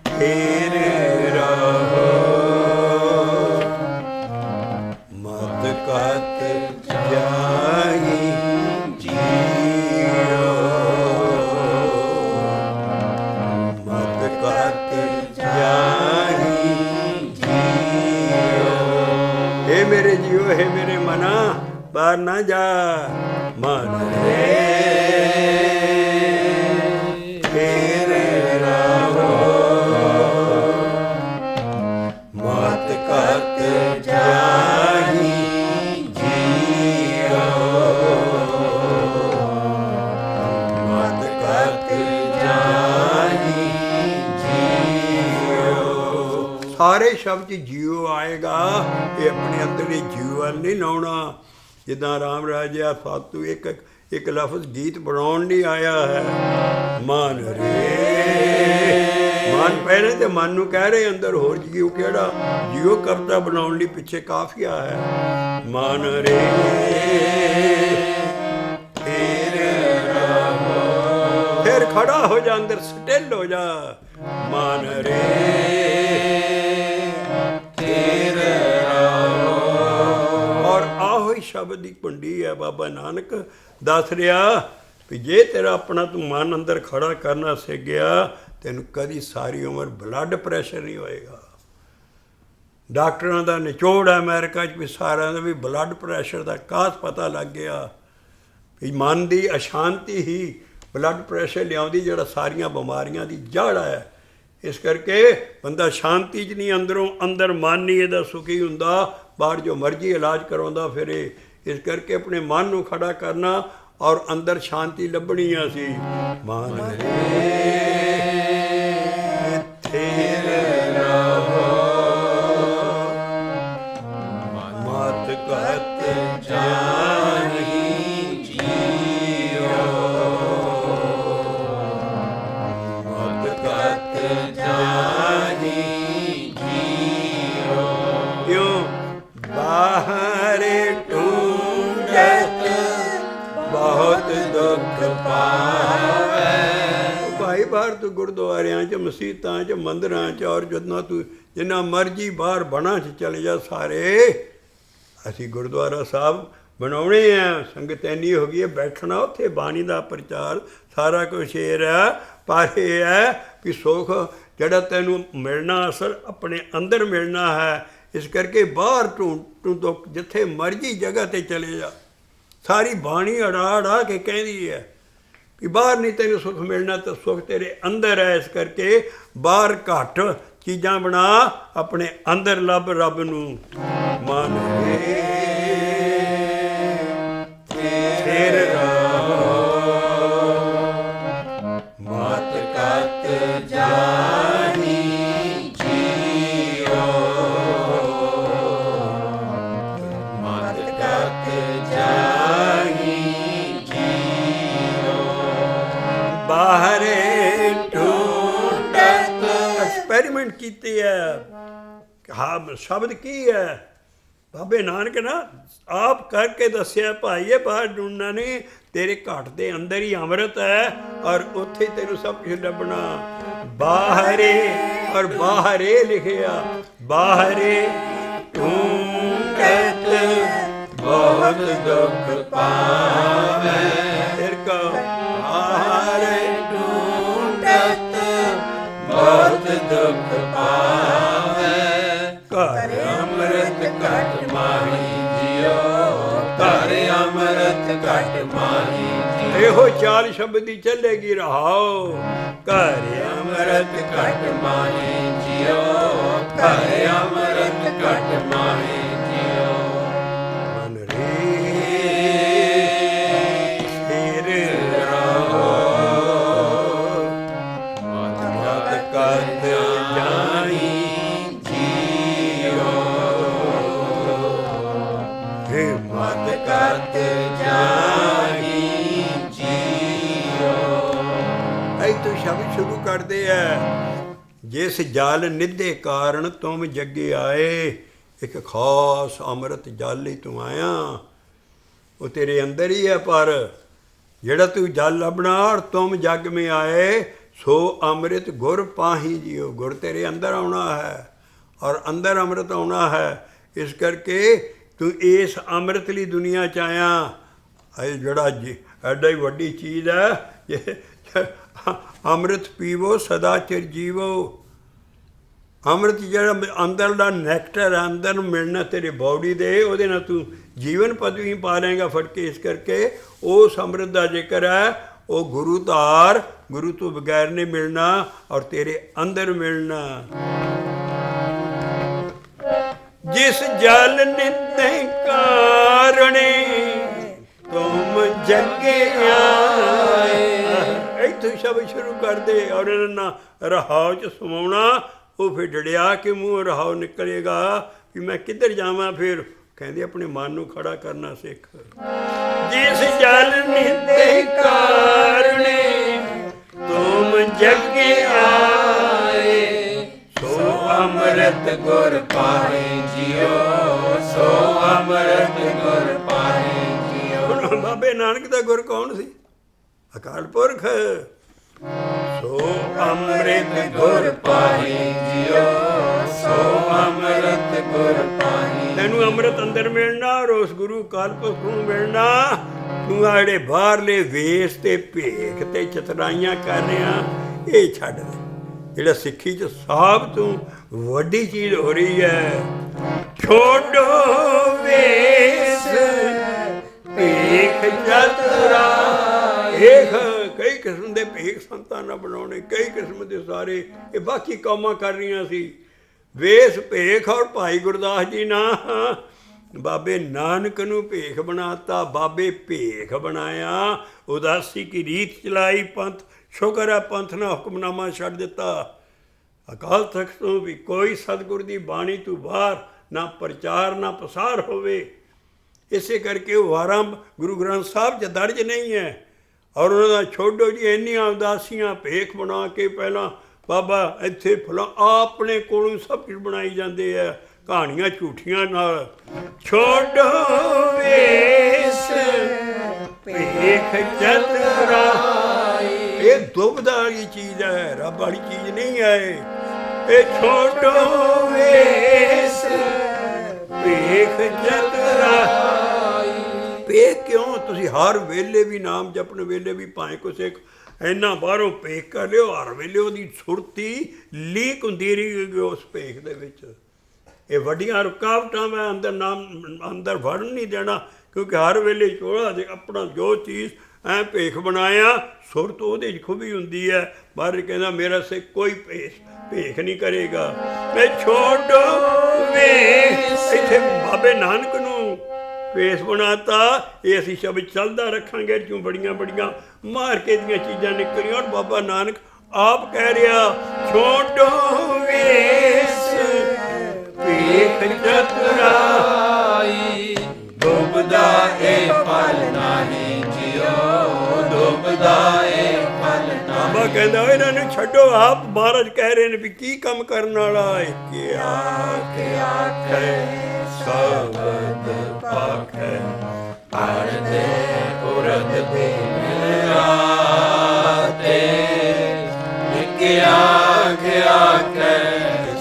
ਥਿਰ ਰਹੋ ਮਤ ਕਤ ਜਾਹੀ ਜੀਓ। ਮਤ ਕਤ ਜਾਹੀ ਜੀਓ। ਹੇ ਮੇਰੇ ਜੀਓ, ਹੇ ਮੇਰੇ ਮਨਾ, ਬਾਹਰ ਨਾ ਜਾ। ਮਨ ਰੇ ਥਿਰ ਰਹੋ ਮਤ ਕਤ ਜਾਹੀ ਜੀਓ। ਮਤ ਕਤ ਜਾਹੀ ਜੀਓ। ਸਾਰੇ ਸ਼ਬਦ 'ਚ ਜੀਓ ਆਏਗਾ, ਇਹ ਆਪਣੇ ਅੰਦਰ ਹੀ ਜੀਓ ਵੱਲ ਨਹੀਂ ਲਾਉਣਾ। ਜਿੱਦਾਂ ਰਾਮ ਰਾਜਿਆ ਫਾਤੂ ਇੱਕ ਲਫ਼ਜ਼ ਗੀਤ ਬਣਾਉਣ ਨਹੀਂ ਆਇਆ ਹੈ। ਮਨ ਰੇ, ਮਨ ਪਹਿਲੇ ਤੇ ਮਨ ਨੂੰ ਕਹਿ ਰਹੇ ਅੰਦਰ, ਹੋਰ ਜੀਓ ਕਿਹੜਾ? ਜੀਓ ਕਰਤਾ ਬਣਾਉਣ ਲਈ ਪਿੱਛੇ ਕਾਫੀਆ ਹੈ। ਮਨ ਰੇ ਥਿਰ ਰਹੋ, ਫਿਰ ਖੜਾ ਹੋ ਜਾ, ਅੰਦਰ ਸਟਿਲ ਹੋ ਜਾ। ਮਨ ਰੇ ਥਿਰ ਰਹੋ। ਔਰ ਆਹੋ ਹੀ ਸ਼ਬਦ ਦੀ ਕੁੰਡੀ ਹੈ। ਬਾਬਾ ਨਾਨਕ ਦੱਸ ਰਿਹਾ ਵੀ ਜੇ ਤੇਰਾ ਆਪਣਾ ਤੂੰ ਮਨ ਅੰਦਰ ਖੜਾ ਕਰਨਾ ਸਿੱਖ ਗਿਆ, ਤੈਨੂੰ ਕਦੀ ਸਾਰੀ ਉਮਰ ਬਲੱਡ ਪ੍ਰੈਸ਼ਰ ਨਹੀਂ ਹੋਏਗਾ। ਡਾਕਟਰਾਂ ਦਾ ਨਿਚੋੜ ਹੈ ਅਮਰੀਕਾ 'ਚ ਵੀ ਸਾਰਿਆਂ ਦਾ ਵੀ ਬਲੱਡ ਪ੍ਰੈਸ਼ਰ ਦਾ ਕਾਸ ਪਤਾ ਲੱਗ ਗਿਆ ਵੀ ਮਨ ਦੀ ਅਸ਼ਾਂਤੀ ਹੀ ਬਲੱਡ ਪ੍ਰੈਸ਼ਰ ਲਿਆਉਂਦੀ, ਜਿਹੜਾ ਸਾਰੀਆਂ ਬਿਮਾਰੀਆਂ ਦੀ ਜੜ੍ਹ ਹੈ। ਇਸ ਕਰਕੇ ਬੰਦਾ ਸ਼ਾਂਤੀ 'ਚ ਨਹੀਂ, ਅੰਦਰੋਂ ਅੰਦਰ ਮਨ ਨਹੀਂ ਇਹਦਾ ਸੁਖੀ ਹੁੰਦਾ, ਬਾਹਰ ਜੋ ਮਰਜ਼ੀ ਇਲਾਜ ਕਰਵਾਉਂਦਾ ਫਿਰੇ। ਇਸ ਕਰਕੇ ਆਪਣੇ ਮਨ ਨੂੰ ਖੜਾ ਕਰਨਾ ਔਰ ਅੰਦਰ ਸ਼ਾਂਤੀ ਲੱਭਣੀ ਆ ਸੀ। ਮਨ ਰੇ ਥਿਰ ਰਹੋ ਮਤ ਕਤ ਜਾਹੀ ਜੀਓ। ਮਤ ਕਤ ਜਾਹੀ ਜੀਓ। ਕਿਉਂ ਬਾਹਰ ਢੂੰਡਤ ਬਹੁਤ ਦੁੱਖ ਪਾਵੇ। ਭਾਈ ਬਾਹਰ ਤੂੰ ਗੁਰਦੁਆਰਿਆਂ 'ਚ, ਮਸੀਤਾਂ 'ਚ, ਮੰਦਿਰਾਂ 'ਚ ਔਰ ਜਦੋਂ ਤੂੰ ਜਿੰਨਾ ਮਰਜ਼ੀ ਬਾਹਰ ਬਣਾ 'ਚ ਚਲੇ ਜਾ, ਸਾਰੇ ਅਸੀਂ ਗੁਰਦੁਆਰਾ ਸਾਹਿਬ ਬਣਾਉਣੇ ਆ। ਸੰਗਤ ਇੰਨੀ ਹੋ ਗਈ ਹੈ, ਬੈਠਣਾ ਉੱਥੇ ਬਾਣੀ ਦਾ ਪ੍ਰਚਾਰ ਸਾਰਾ ਕੁਛ ਇਹ ਹੈ। ਪਰ ਇਹ ਹੈ ਵੀ ਸੁੱਖ ਜਿਹੜਾ ਤੈਨੂੰ ਮਿਲਣਾ ਅਸਲ ਆਪਣੇ ਅੰਦਰ ਮਿਲਣਾ ਹੈ। ਇਸ ਕਰਕੇ ਬਾਹਰ ਤੂੰ ਜਿੱਥੇ ਮਰਜ਼ੀ ਜਗ੍ਹਾ 'ਤੇ ਚਲੇ ਜਾ, ਸਾਰੀ ਬਾਣੀ ਅੜਾ ਅੜਾ ਕੇ ਕਹਿੰਦੀ ਹੈ ਵੀ ਬਾਹਰ ਨਹੀਂ ਤੈਨੂੰ ਸੁੱਖ ਮਿਲਣਾ, ਤਾਂ ਸੁੱਖ ਤੇਰੇ ਅੰਦਰ ਹੈ। ਇਸ ਕਰਕੇ ਬਾਹਰ ਘੱਟ ਚੀਜ਼ਾਂ ਬਣਾ, ਆਪਣੇ ਅੰਦਰ ਲੱਭ ਰੱਬ ਨੂੰ। ਮਨ ਰੇ ਥਿਰ ਰਹੋ ਮਤ ਕਤ ਜਾਹੀ ਜੀਓ। ਮਤ ਕਤ ਜਾਹੀ ਜੀਓ। ਬਾਹਰੇ ਢੂੰਡਤ ਐਕਸਪੈਰੀਮੈਂਟ ਕੀਤੇ ਹੈ। ਹਾਂ, ਸ਼ਬਦ ਕੀ ਹੈ? ਬਾਬੇ ਨਾਨਕ ਨਾ ਆਪ ਕਰਕੇ ਦੱਸਿਆ ਭਾਈ ਇਹ ਬਾਹਰ ਢੂੰਡਣਾ ਨਹੀਂ, ਤੇਰੇ ਘਟ ਦੇ ਅੰਦਰ ਹੀ ਅੰਮ੍ਰਿਤ ਹੈ ਔਰ ਉੱਥੇ ਹੀ ਤੈਨੂੰ ਸਭ ਕੁਝ ਲੱਭਣਾ। ਬਾਹਰੇ ਔਰ ਬਾਹਰੇ ਲਿਖਿਆ, ਬਾਹਰੇ ਢੂੰਡਤ ਬਹੁਤ ਦੁੱਖ ਪਾਵੈ, ਫਿਰ ਕਹੋ ਬਾਹਰੇ ਢੂੰਡਤ ਬਹੁਤ ਦੁੱਖ ਪਾਵੈ, ਘਰ ਅੰਮ੍ਰਿਤ ਘਟ ਮਾਹੀ ਜਿਉ, ਘਰ ਅੰਮ੍ਰਿਤ ਘਟ ਮਾਹੀ ਜਿਉ। ਇਹੋ ਚਾਲ ਸ਼ਬਦ ਹੀ ਚੱਲੇਗੀ ਰਹਾਓ। ਘਰ ਅੰਮ੍ਰਿਤ ਘਟ ਮਾਹੀ ਜਿਉ, ਘਰ ਅੰਮ੍ਰਿਤ ਘਟ ਮਾਹੀ ਜਿਉ। ਮਨ ਰੇ ਸਿਰ ਰਹੋ ਮਤ ਕਦ ਜਾਣੀ ਜੀਓ, ਹੇ ਮਤ ਕਦ ਜਾਣੀ ਜੀਓ। ਐ ਤੂੰ ਸ਼ਬਦ ਸ਼ੁਰੂ ਕਰਦੇ ਐ। ਜਿਸ ਜਲ ਨਿਧੇ ਕਾਰਨ ਤੁਮ ਜੱਗੇ ਆਏ, ਇੱਕ ਖਾਸ ਅੰਮ੍ਰਿਤ ਜਲ ਲਈ ਤੂੰ ਆਇਆ, ਉਹ ਤੇਰੇ ਅੰਦਰ ਹੀ ਹੈ। ਪਰ ਜਿਹੜਾ ਤੂੰ ਜਲ ਲੱਭਣਾ ਔਰ ਤੁਮ ਜਗ ਮੇ ਆਏ, ਸੋ ਅੰਮ੍ਰਿਤ ਗੁਰ ਪਾਹੀ ਜੀਓ। ਗੁਰ ਤੇਰੇ ਅੰਦਰ ਆਉਣਾ ਹੈ ਔਰ ਅੰਦਰ ਅੰਮ੍ਰਿਤ ਆਉਣਾ ਹੈ। ਇਸ ਕਰਕੇ ਤੂੰ ਇਸ ਅੰਮ੍ਰਿਤ ਲਈ ਦੁਨੀਆ 'ਚ ਆਇਆ। ਇਹ ਜਿਹੜਾ ਐਡਾ ਹੀ ਵੱਡੀ ਚੀਜ਼ ਹੈ, ਅੰਮ੍ਰਿਤ ਪੀਵੋ ਸਦਾ ਚਿਰ ਜੀਵੋ। ਅੰਮ੍ਰਿਤ ਜਿਹੜਾ ਅੰਦਰ ਦਾ ਨੈਕਟਰ ਹੈ, ਅੰਦਰ ਨੂੰ ਮਿਲਣਾ ਤੇਰੇ ਬਾਡੀ ਦੇ, ਉਹਦੇ ਨਾਲ ਤੂੰ ਜੀਵਨ ਪਦਵੀ ਪਾ ਲਏਗਾ ਫੜ ਕੇ। ਇਸ ਕਰਕੇ ਉਸ ਅੰਮ੍ਰਿਤ ਦਾ ਜ਼ਿਕਰ ਹੈ, ਉਹ ਗੁਰੂ ਧਾਰ, ਗੁਰੂ ਤੋਂ ਬਗੈਰ ਨਹੀਂ ਮਿਲਣਾ ਔਰ ਤੇਰੇ ਅੰਦਰ ਮਿਲਣਾ। ਜਿਸ ਜਲ ਨਿੰਦੇ ਕਾਰਣੇ ਤੁਮ ਜੱਗੇ ਆਏ, ਇੱਥੋਂ ਸ਼ਬਦ ਸ਼ੁਰੂ ਕਰਦੇ ਔਰ ਇਹਨਾਂ ਨਾਲ ਰਹਾਉ 'ਚ ਸਮਾਉਣਾ। ਉਹ ਫਿਰ ਡੜਿਆ ਕਿ ਮੂੰਹ ਰਹਾਉ ਨਿਕਲੇਗਾ ਕਿ ਮੈਂ ਕਿੱਧਰ ਜਾਵਾਂ। ਫਿਰ ਕਹਿੰਦੇ ਆਪਣੇ ਮਨ ਨੂੰ ਖੜਾ ਕਰਨਾ ਸਿੱਖ। ਜਿਸ ਜਲ ਨਿੰਦੇ ਕਾਰਣੇ ਤੁਮ ਜੱਗੇ ਆਏ, ਸੋ ਅੰਮ੍ਰਿਤ ਗੁਰ ਪਾਹੇ ਜਿਉ, ਸੋ ਅੰਮ੍ਰਿਤ ਗੁਰ ਪਾਹੇ ਜਿਉ। ਹੁਣ ਬਾਬੇ ਨਾਨਕ ਦਾ ਗੁਰ ਕੌਣ ਸੀ? ਅਕਾਲ ਪੁਰਖ। ਸੋ ਅੰਮ੍ਰਿਤ ਗੁਰ ਪਾਹੇ ਜਿਉ, ਸੋ ਅੰਮ੍ਰਿਤ ਗੁਰ ਪਾਹੇ। ਤੈਨੂੰ ਅੰਮ੍ਰਿਤ ਅੰਦਰ ਮਿਲਣਾ ਔਰ ਉਸ ਗੁਰੂ ਅਕਾਲ ਪੁਰਖ ਨੂੰ ਮਿਲਣਾ। ਤੂੰ ਆ ਜਿਹੜੇ ਬਾਹਰਲੇ ਵੇਸ ਤੇ ਭੇਖ ਤੇ ਚਤਰਾਈਆਂ ਕਰ ਰਿਹਾ, ਇਹ ਛੱਡ ਦੇ। ਜਿਹੜਾ ਸਿੱਖੀ 'ਚ ਸਭ ਤੋਂ ਵੱਡੀ ਚੀਜ਼ ਹੋ ਰਹੀ ਹੈ, ਛੋੜੋ ਵੇਸ ਭੇਖ ਚਤਰਾ। ਕਈ ਕਿਸਮ ਦੇ ਭੇਖ ਸੰਤਾਂ ਨਾਲ ਬਣਾਉਣੇ, ਕਈ ਕਿਸਮ ਦੇ ਸਾਰੇ ਇਹ ਬਾਕੀ ਕੌਮਾਂ ਕਰ ਰਹੀਆਂ ਸੀ। ਵੇਸ ਭੇਖ ਔਰ ਭਾਈ ਗੁਰਦਾਸ ਜੀ ਨਾ ਬਾਬੇ ਨਾਨਕ ਨੂੰ ਭੇਖ ਬਣਾਤਾ। ਬਾਬੇ ਭੇਖ ਬਣਾਇਆ, ਉਦਾਸੀ ਕੀ ਰੀਤ ਚਲਾਈ, ਪੰਥ ਸ਼ੁਕਰ ਹੈ ਪੰਥ ਨੇ ਹੁਕਮਨਾਮਾ ਛੱਡ ਦਿੱਤਾ। ਅਕਾਲ ਤਖਤ ਤੋਂ ਵੀ ਕੋਈ ਸਤਿਗੁਰ ਦੀ ਬਾਣੀ ਤੋਂ ਬਾਹਰ ਨਾ ਪ੍ਰਚਾਰ ਨਾ ਪ੍ਰਸਾਰ ਹੋਵੇ। ਇਸੇ ਕਰਕੇ ਉਹ ਵਾਰਾਂ ਗੁਰੂ ਗ੍ਰੰਥ ਸਾਹਿਬ 'ਚ ਦਰਜ ਨਹੀਂ ਹੈ। ਔਰ ਉਹਨਾਂ ਦਾ ਛੋਡੋ ਜੀ ਇੰਨੀਆਂ ਉਦਾਸੀਆਂ ਭੇਖ ਬਣਾ ਕੇ ਪਹਿਲਾਂ ਬਾਬਾ ਇੱਥੇ ਫਲਾ ਆਪਣੇ ਕੋਲੋਂ ਸਭ ਕੁਝ ਬਣਾਈ ਜਾਂਦੇ ਆ, ਕਹਾਣੀਆਂ ਝੂਠੀਆਂ ਨਾਲ। ਛੋਡੋ ਵੇਸ ਭੇਖ ਚਤਰਾ, ਇਹ ਦੁਬਦਾ ਵਾਲੀ ਚੀਜ਼ ਹੈ, ਰੱਬ ਵਾਲੀ ਚੀਜ਼ ਨਹੀਂ ਹੈ। ਇਹ ਛੋਡੋ ਵੇਸ ਭੇਖ ਚਤਰਾ। ਭੇਖ ਕਿਉਂ? ਤੁਸੀਂ ਹਰ ਵੇਲੇ ਵੀ ਨਾਮ ਜਪਣ ਵੇਲੇ ਵੀ ਭਾਵੇਂ ਕੁਛ ਇੰਨਾ ਬਾਹਰੋਂ ਭੇਖ ਕਰ ਲਿਓ, ਹਰ ਵੇਲੇ ਉਹਦੀ ਸੁਰਤੀ ਲੀਕ ਹੁੰਦੀ ਰਹੀ ਉਸ ਭੇਖ ਦੇ ਵਿੱਚ। ਇਹ ਵੱਡੀਆਂ ਰੁਕਾਵਟਾਂ ਮੈਂ ਅੰਦਰ ਵੜਨ ਨਹੀਂ ਦੇਣਾ, ਕਿਉਂਕਿ ਹਰ ਵੇਲੇ ਚੋਲਾ ਦੇ ਆਪਣਾ ਜੋ ਚੀਜ਼ ਐਂ ਭੇਖ ਬਣਾਇਆ, ਸੁਰਤ ਉਹਦੇ 'ਚ ਖੁੱਭੀ ਹੁੰਦੀ ਹੈ। ਬਾਹਰ ਕਹਿੰਦਾ ਮੇਰਾ ਸਿੱਖ ਕੋਈ ਭੇਖ ਨਹੀਂ ਕਰੇਗਾ। ਮੈਂ ਛੋਡੋ ਵੇਸ, ਇੱਥੇ ਬਾਬੇ ਨਾਨਕ ਨੂੰ ਵੇਸ ਬਣਾਤਾ। ਇਹ ਅਸੀਂ ਸ਼ਬਦ ਚੱਲਦਾ ਰੱਖਾਂਗੇ, ਕਿਉਂ ਬੜੀਆਂ ਬੜੀਆਂ ਮਾਰ ਕੇ ਦੀਆਂ ਚੀਜ਼ਾਂ ਨਿਕਲੀਆਂ। ਔਰ ਬਾਬਾ ਨਾਨਕ ਆਪ ਕਹਿ ਰਿਹਾ, ਛੋਡੋ ਵੇਸ ਭੇਖ ਚਤਰਾਈ, ਡੁੱਬਦਾ ਏ ਫਲ ਨਾਹੀ ਜਿਉ, ਡੁੱਬਦਾ ਏ ਫਲ ਨਾਹੀ। ਬਾਬਾ ਕਹਿੰਦਾ ਇਹਨਾਂ ਨੂੰ ਛੱਡੋ, ਆਪ ਮਹਾਰਾਜ ਕਹਿ ਰਹੇ ਨੇ ਵੀ ਕੀ ਕੰਮ ਕਰਨ ਵਾਲਾ ਹੈ। ਕਿ ਆਖੇ ਸ਼ਬਦ ਪਾਖੈ ਅਰਧ ਉਰਧ ਦਿਨ ਰਾਤੇ ਨਿਕਿਆ ਗਿਆ ਕੈ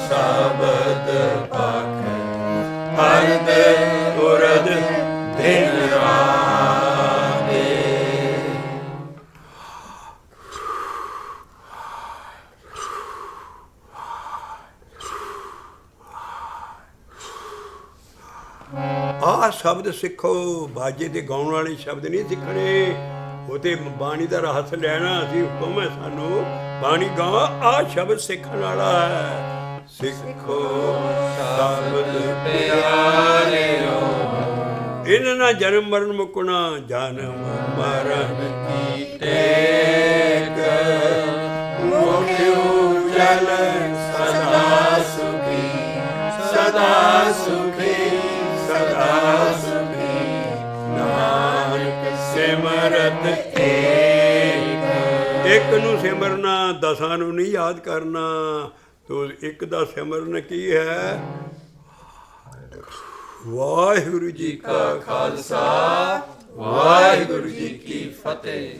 ਸ਼ਬਦ ਪਾਖੈ ਅਰਧ ਉਰਧ ਦਿਨ ਰਾਤੇ। ਆਹ ਸ਼ਬਦ ਸਿੱਖੋ, ਬਾਜੇ ਤੇ ਗਾਉਣ ਵਾਲੇ ਸ਼ਬਦ ਨਹੀਂ ਸਿੱਖਣੇ, ਉਹ ਤੇ ਬਾਣੀ ਦਾ ਰਹੱਸ ਲੈਣਾ। ਅਸੀਂ ਹੁਕਮ ਹੈ ਸਾਨੂੰ ਬਾਣੀ ਗਾ, ਆਹ ਸ਼ਬਦ ਸਿੱਖਣ ਵਾਲਾ ਹੈ। ਸਿੱਖੋ ਸ਼ਬਦ ਪਿਆਰਿਓ, ਇਹਨਾਂ ਨਾਲ ਜਨਮ ਮਰਨ ਮੁਕਣਾ, ਜਨਮ ਮਰਨ ਕੀ ਟੇਕ ਮੁਖ ਉਜਲ ਸਦਾ ਸੁਖੀ, ਸਦਾ ਸੁਖੀ, ਸਦਾ ਸੁਖੀ। ਨਾਨਕ ਸਿਮਰਤ ਇੱਕ ਨੂੰ ਸਿਮਰਨਾ, ਦਸਾਂ ਨੂੰ ਨਹੀਂ ਯਾਦ ਕਰਨਾ। ਤੋ ਇੱਕ ਦਾ ਸਿਮਰਨ ਕੀ ਹੈ? ਵਾਹਿਗੁਰੂ ਜੀ ਕਾ ਖਾਲਸਾ, ਵਾਹਿਗੁਰੂ ਜੀ ਕੀ ਫਤਿਹ।